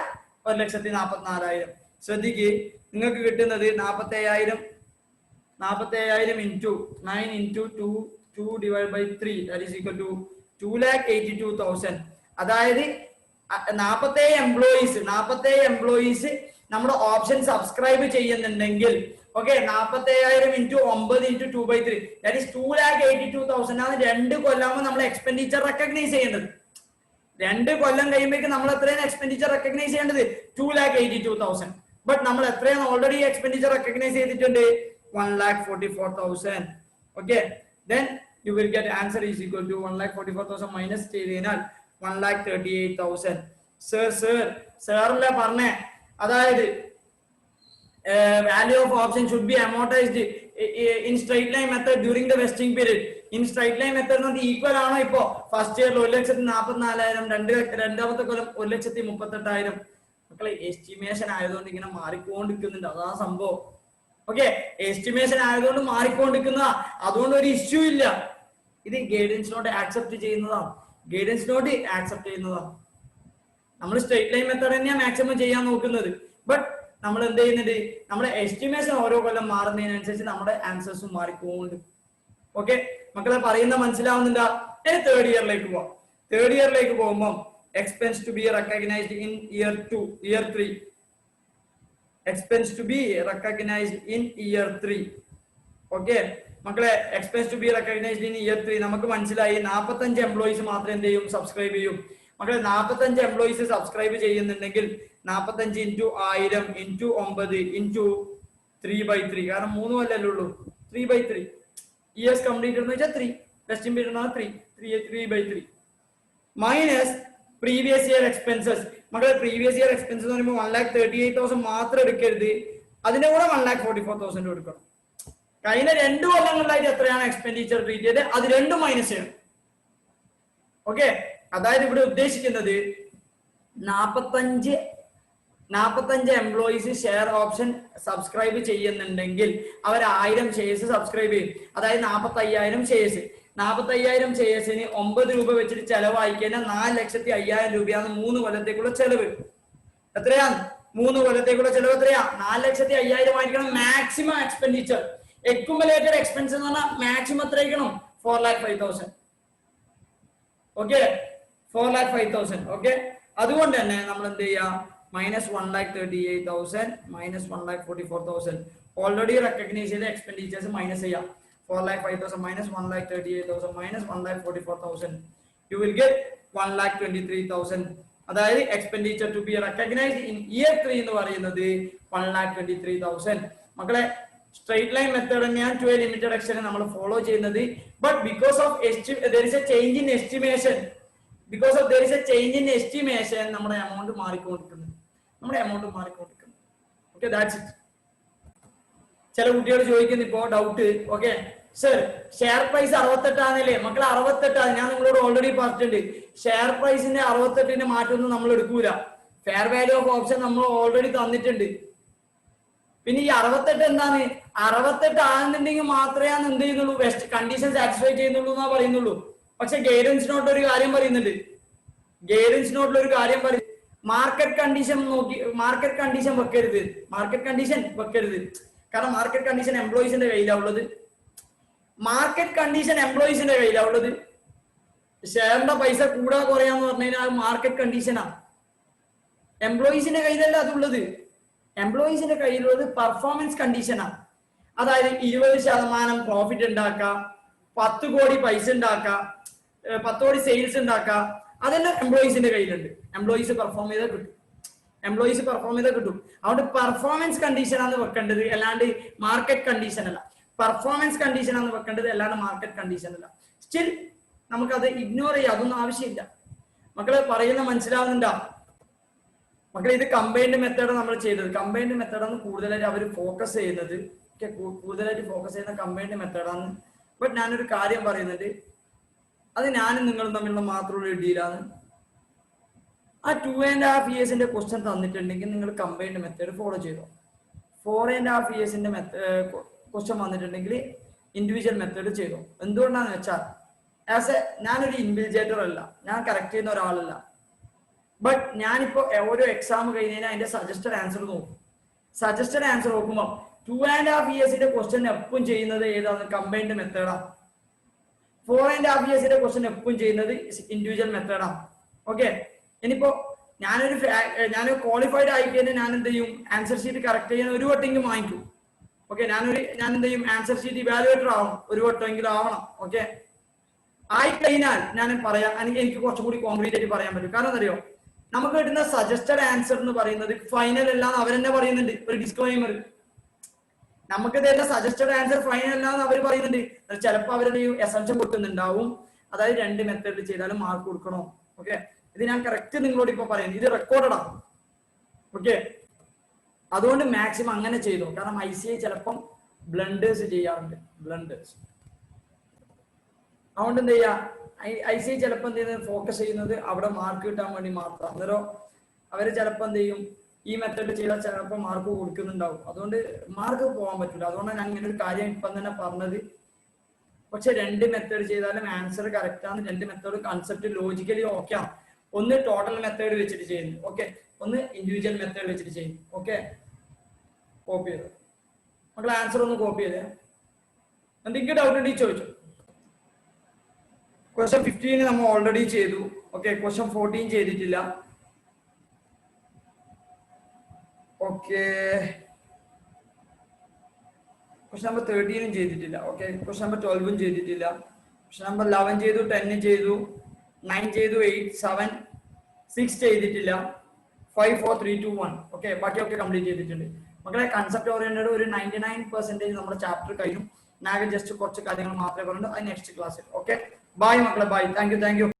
1,44,000. ശ്രദ്ധിക്ക്, നിങ്ങൾക്ക് കിട്ടുന്നത് 47,000 into 9 into 2 divided by 3, that is equal to 2,82,000. അതായത് 47 എംപ്ലോയീസ് നമ്മുടെ ഓപ്ഷൻ സബ്സ്ക്രൈബ് ചെയ്യുന്നുണ്ടെങ്കിൽ okay, 47,000 into 9 into 2/3, that is 2,82,000 ആണ് 2 കൊല്ലാകുമ്പോൾ നമ്മൾ എക്സ്പെൻഡിച്ചർ റെക്കഗ്നൈസ് ചെയ്യേണ്ടത്. 2 കൊല്ലം കഴിയുമ്പോഴേക്ക് നമ്മൾ എത്രയാണ് എക്സ്പെൻഡിച്ചർ റെക്കഗ്നൈസ് ചെയ്യേണ്ടത്? 2,82,000. ബട്ട് നമ്മൾ എത്രയാണ് ഓൾറെഡി എക്സ്പെൻഡിച്ചർ റെക്കഗ്നൈസ് ചെയ്തിട്ടുണ്ട്? 1,44,000. Okay, then you will get answer is equal to 1,44,000 minus ചെയ്ത് കഴിഞ്ഞാൽ 1,38,000. സാറല്ലേ പറഞ്ഞേ, അതായത് value of option should be amortised in straight line method during the vesting period. In straight line method equal ആണോ? ഇപ്പോ first ഇയറിൽ 1,44,000, രണ്ടാമത്തെ കൊല്ലം 1,38,000. മക്കളെ എസ്റ്റിമേഷൻ ആയതുകൊണ്ട് ഇങ്ങനെ മാറിക്കൊണ്ടിരിക്കുന്നുണ്ട്, അതാ സംഭവം. ഓക്കെ, എസ്റ്റിമേഷൻ ആയതുകൊണ്ട് മാറിക്കൊണ്ടിരിക്കുന്ന, അതുകൊണ്ട് ഒരു ഇഷ്യൂ ഇല്ല. ഇത് ഗൈഡൻസ് നോട്ട് ആക്സെപ്റ്റ് ചെയ്യുന്നതാണ്, ഗൈഡൻസ് നോട്ട് ആക്സെപ്റ്റ് ചെയ്യുന്നതാണ്. നമ്മൾ സ്ട്രൈറ്റ് ലൈൻ മെത്തേഡ് തന്നെയാണ് മാക്സിമം ചെയ്യാൻ നോക്കുന്നത്. ബട്ട് നമ്മൾ എന്ത് ചെയ്യുന്നുണ്ട്, നമ്മുടെ എസ്റ്റിമേഷൻ ഓരോ കൊല്ലം മാറുന്നതിനനുസരിച്ച് നമ്മുടെ ആൻസേഴ്സും മാറിക്കൊണ്ട്. ഓക്കെ മക്കളെ, പറയുന്ന മനസ്സിലാവുന്നുണ്ടോ? ഇനി തേർഡ് ഇയറിലേക്ക് പോവാം. തേർഡ് ഇയറിലേക്ക് പോകുമ്പോൾ expense to be recognised in year 3. Expense to be recognised in year 3. Okay മക്കളെ, expense to be recognised in year 3 നമുക്ക് മനസ്സിലായി. 45 എംപ്ലോയീസ് മാത്രം എന്ത് ചെയ്യും, സബ്സ്ക്രൈബ് ചെയ്യും. മക്കളെ 45 എംപ്ലോയീസ് സബ്സ്ക്രൈബ് ചെയ്യുന്നുണ്ടെങ്കിൽ 45 into 1000 into 9 into 3/3, കാരണം 3 കൊല്ലല്ലേ ഉള്ളൂ. 3/3 ഇയേഴ്സ് കംപ്ലീറ്റ് എന്ന് വെച്ചാൽ 3, vesting period 3/3 minus previous year expenses. മക്കളെ പ്രീവിയസ് ഇയർ എക്സ്പെൻസസ് എന്ന് പറയുമ്പോൾ 1,38,000 മാത്രം എടുക്കരുത്, അതിന്റെ കൂടെ 1,44,000 എടുക്കണം. കഴിഞ്ഞ 2 കൊല്ലങ്ങളിലായിട്ട് എത്രയാണ് എക്സ്പെൻഡിച്ചർ ട്രീറ്റ് ചെയ്ത് അത് രണ്ടും മൈനസ് ചെയ്യണം. ഓക്കെ, അതായത് ഇവിടെ ഉദ്ദേശിക്കുന്നത് 45 എംപ്ലോയീസ് ഷെയർ ഓപ്ഷൻ സബ്സ്ക്രൈബ് ചെയ്യുന്നുണ്ടെങ്കിൽ അവർ 1000 ഷെയർസ് സബ്സ്ക്രൈബ് ചെയ്യും. അതായത് 45,000 ഷെയർസ്. 45,000 ഷെയർസിന് 9 രൂപ വെച്ചിട്ട് ചെലവായി കഴിഞ്ഞാൽ 4,05,000 രൂപയാണ് 3 കൊല്ലത്തേക്കുള്ള ചെലവ്. എത്രയാണ് 3 കൊല്ലത്തേക്കുള്ള ചെലവ്? എത്രയാ? 4,05,000 ആയിരിക്കണം മാക്സിമം എക്സ്പെൻഡിച്ചർ. അക്യുമുലേറ്റഡ് എക്സ്പെൻസ് എന്ന് പറഞ്ഞാൽ മാക്സിമം എത്രയായിരിക്കണം? 4,05,000. ഓക്കെ, 4,05,000. ഓക്കെ, അതുകൊണ്ട് തന്നെ നമ്മൾ എന്ത് ചെയ്യാം, -1,38,000 -1,44,000 ഓൾറെഡി റെക്കഗ്നൈസ് ചെയ്ത എക്സ്പെൻഡിച്ചേഴ്സ് മൈനസ് ചെയ്യാം. 4,05,000 -1,38,000 -1,44,000 you will get 1,23,000. അതായത് expenditure to be recognised in year 3 എന്ന് പറയുന്നത് 1,23,000. മക്കളെ സ്ട്രൈറ്റ് ലൈൻ മെത്തേഡ് തന്നെയാണ് 12 ലിമിറ്റഡ് എക്സ്റ്റെൻഷൻ നമ്മൾ ഫോളോ ചെയ്യുന്നത്. But because of there is a change in estimation, നമ്മുടെ എമൗണ്ട് മാറിക്കൊണ്ടിരിക്കുന്നു. Okay, that's it. ചില കുട്ടികൾ ചോദിക്കുന്നു ഇപ്പോ doubt. Okay sir, share price 68 ആണല്ലേ? മക്കളെ 68 ഞാൻ നിങ്ങളോട് ഓൾറെഡി പറഞ്ഞിട്ടുണ്ട്. ഷെയർ പ്രൈസിന്റെ 68ന്റെ മാറ്റമൊന്നും നമ്മൾ എടുക്കൂല. ഫെയർ വാല്യൂ ഓഫ് ഓപ്ഷൻ നമ്മൾ ഓൾറെഡി തന്നിട്ടുണ്ട്. പിന്നെ ഈ 68 എന്താണ്? 68 ആകുന്നുണ്ടെങ്കിൽ മാത്രമേ എന്ത് ചെയ്യുന്നുള്ളൂ, വെസ്റ്റ് കണ്ടീഷൻ സാറ്റിസ്ഫൈ ചെയ്യുന്നുള്ളൂ എന്നാ പറയുന്നുള്ളൂ. പക്ഷെ ഗൈഡൻസ് നോട്ട് ഒരു കാര്യം പറയുന്നുണ്ട്. മാർക്കറ്റ് കണ്ടീഷൻ നോക്കി, മാർക്കറ്റ് കണ്ടീഷൻ വെക്കരുത്. കാരണം മാർക്കറ്റ് കണ്ടീഷൻ എംപ്ലോയീസിന്റെ കയ്യിലാവുള്ളത്. ഷെയറിന്റെ പൈസ കൂടാ കുറയാന്ന് പറഞ്ഞു കഴിഞ്ഞാൽ മാർക്കറ്റ് കണ്ടീഷനാണ്. എംപ്ലോയീസിന്റെ കയ്യിലല്ല അതുള്ളത്. എംപ്ലോയീസിന്റെ കയ്യിലുള്ളത് പെർഫോമൻസ് കണ്ടീഷനാണ്. അതായത് 20% പ്രോഫിറ്റ് ഉണ്ടാക്കാം, 10 കോടി പൈസ ഉണ്ടാക്കാം, 10 കോടി സെയിൽസ് ഉണ്ടാക്കാം. അതെല്ലാം എംപ്ലോയീസിന്റെ കയ്യിലുണ്ട്. എംപ്ലോയീസ് പെർഫോം ചെയ്താൽ കിട്ടും. അതുകൊണ്ട് പെർഫോമൻസ് കണ്ടീഷനാണ് വെക്കേണ്ടത്, അല്ലാണ്ട് മാർക്കറ്റ് കണ്ടീഷൻ അല്ല. പെർഫോമൻസ് കണ്ടീഷനാണ് വെക്കേണ്ടത്, അല്ലാണ്ട് മാർക്കറ്റ് കണ്ടീഷൻ അല്ല. സ്റ്റിൽ നമുക്കത് ഇഗ്നോർ ചെയ്യാം, അതൊന്നും ആവശ്യമില്ല. മക്കളെ പറയുന്ന മനസ്സിലാവുന്നുണ്ടോ? മക്കളെ ഇത് കമ്പൈൻഡ് മെത്തേഡ് നമ്മൾ ചെയ്തത്. കമ്പൈൻഡ് മെത്തേഡാണ് കൂടുതലായിട്ട് അവർ ഫോക്കസ് ചെയ്യുന്നത്. കൂടുതലായിട്ട് ഫോക്കസ് ചെയ്യുന്ന കമ്പൈൻഡ് മെത്തേഡാണ്. ബട്ട് ഞാനൊരു കാര്യം പറയുന്നുണ്ട്, അത് ഞാനും നിങ്ങളും തമ്മിലുള്ള മാത്രമുള്ള ഡീലാണ്. ആ 2.5 ഇയേഴ്സിന്റെ ക്വസ്റ്റ്യൻ തന്നിട്ടുണ്ടെങ്കിൽ നിങ്ങൾ കമ്പൈൻഡ് മെത്തേഡ് ഫോളോ ചെയ്തോ. 4.5 ഇയേഴ്സിന്റെ ക്വസ്റ്റ്യൻ വന്നിട്ടുണ്ടെങ്കിൽ ഇൻഡിവിജ്വൽ മെത്തേഡ് ചെയ്തോ. എന്തുകൊണ്ടാന്ന് വെച്ചാൽ ഞാനൊരു ഇൻവിജിലേറ്റർ അല്ല, ഞാൻ കറക്റ്റ് ചെയ്യുന്ന ഒരാളല്ല. ബട്ട് ഞാനിപ്പോ ഓരോ എക്സാം കഴിഞ്ഞാൽ അതിന്റെ സജസ്റ്റഡ് ആൻസർ നോക്കും. സജസ്റ്റഡ് ആൻസർ നോക്കുമ്പോൾ 2.5 ഇയേഴ്സിന്റെ ക്വസ്റ്റ്യൻ എപ്പോഴും ചെയ്യുന്നത് ഏതാണ്? കമ്പൈൻഡ് മെത്തേഡാണ്. 4.5 ഇയേഴ്സിന്റെ ക്വസ്റ്റ്യൻ എപ്പോഴും ചെയ്യുന്നത് ഇൻഡിവിജ്വൽ മെത്തേഡാണ്. ഓക്കെ, ഇനിയിപ്പോ ഞാനൊരു ക്വാളിഫൈഡ് ആയിട്ട് തന്നെ ഞാൻ എന്ത് ചെയ്യും, ആൻസർ ഷീറ്റ് കറക്റ്റ് ചെയ്യാൻ ഒരു വട്ടെങ്കിലും വാങ്ങിക്കും. ഓക്കെ, ഞാൻ എന്ത് ചെയ്യും, ആൻസർ ഷീറ്റ് ഇവാലുവേറ്റർ ആവണം, ഒരു വട്ടമെങ്കിലും ആവണം. ഓക്കെ, ആയിക്കഴിഞ്ഞാൽ ഞാൻ പറയാം, എനിക്ക് കുറച്ചും കൂടി കോൺക്രീറ്റ് ആയിട്ട് പറയാൻ പറ്റും. കാരണം അറിയോ, നമുക്ക് കിട്ടുന്ന സജസ്റ്റഡ് ആൻസർ എന്ന് പറയുന്നത് ഫൈനൽ അല്ലാന്ന് അവരെന്നെ പറയുന്നുണ്ട്. ഒരു ഡിസ്ക്ലൈമർ, നമുക്ക് തരുന്ന സജസ്റ്റഡ് ആൻസർ ഫൈനൽ അല്ലാന്ന് അവർ പറയുന്നുണ്ട്. ചിലപ്പോൾ അവരുടെ അസംപ്ഷൻ കൊടുക്കുന്നുണ്ടാവും, അതായത് 2 മെത്തേഡ് ചെയ്താലും മാർക്ക് കൊടുക്കണോ. ഓക്കെ, ഇത് ഞാൻ കറക്റ്റ് നിങ്ങളോട് ഇപ്പൊ പറയുന്നത്, ഇത് റെക്കോർഡാണ്. ഓക്കെ, അതുകൊണ്ട് മാക്സിമം അങ്ങനെ ചെയ്തോ. കാരണം ICI ചിലപ്പം ബ്ലണ്ടേഴ്സ് ചെയ്യാറുണ്ട്, ബ്ലണ്ടേഴ്സ്. അതുകൊണ്ട് എന്ത് ചെയ്യാ, IC ചിലപ്പോൾ എന്ത് ചെയ്യുന്നത്, ഫോക്കസ് ചെയ്യുന്നത് അവിടെ മാർക്ക് കിട്ടാൻ വേണ്ടി മാത്രം. അന്നേരം അവര് ചിലപ്പോൾ എന്ത് ചെയ്യും, ഈ മെത്തേഡ് ചെയ്താൽ ചിലപ്പോൾ മാർക്ക് കൊടുക്കുന്നുണ്ടാവും. അതുകൊണ്ട് മാർക്ക് പോകാൻ പറ്റില്ല. അതുകൊണ്ടാണ് ഞാൻ ഇങ്ങനെ ഒരു കാര്യം ഇപ്പം തന്നെ പറഞ്ഞത്. പക്ഷെ 2 മെത്തേഡ് ചെയ്താലും ആൻസർ കറക്റ്റ് ആണ്. 2 മെത്തേഡ് കൺസെപ്റ്റ് ലോജിക്കലി ഓക്കെ ആണ്. ഒന്ന് ടോട്ടൽ മെത്തേഡ് വെച്ചിട്ട് ചെയ്യുന്നു, ഓക്കെ, ഒന്ന് ഇൻഡിവിജ്വൽ മെത്തേഡ് വെച്ചിട്ട് ചെയ്യും. ഓക്കെ, കോപ്പി ചെയ്ത് മക്കളെ ആൻസർ ഒന്ന് കോപ്പി ചെയ്തേ. എന്തെങ്കിലും ഡൗട്ട് ഉണ്ടെങ്കിൽ ചോദിച്ചു. ക്വസ്റ്റ്യൻ 15 നമ്മൾ ഓൾറെഡി ചെയ്തു. ഓക്കെ, ക്വസ്റ്റ്യൻ 14 ചെയ്തിട്ടില്ല. ഓക്കെ, ക്വസ്റ്റ്യൻ നമ്പർ 13 ചെയ്തിട്ടില്ല. ഓക്കെ, ക്വസ്റ്റ്യൻ നമ്പർ 12 ചെയ്തിട്ടില്ല. ക്വസ്റ്റ്യൻ നമ്പർ 11 ചെയ്തു, 10 ചെയ്തു, 9 ചെയ്തു, 8, 7, 6 ചെയ്തിട്ടില്ല, 5, 4, 3, 2, 1. ഓക്കെ, ബാക്കിയൊക്കെ കംപ്ലീറ്റ് ചെയ്തിട്ടുണ്ട്. മക്കളെ കൺസെപ്റ്റ് ഓറിയന്റഡ് ഒരു 99% നമ്മുടെ ചാപ്റ്റർ കഴിഞ്ഞു. ഞാൻ ജസ്റ്റ് കുറച്ച് കാര്യങ്ങൾ മാത്രമേ പറഞ്ഞു. അത് നെക്സ്റ്റ് ക്ലാസ്സിൽ. ഓക്കെ, ബൈ മക്കളെ, ബൈ. Thank you.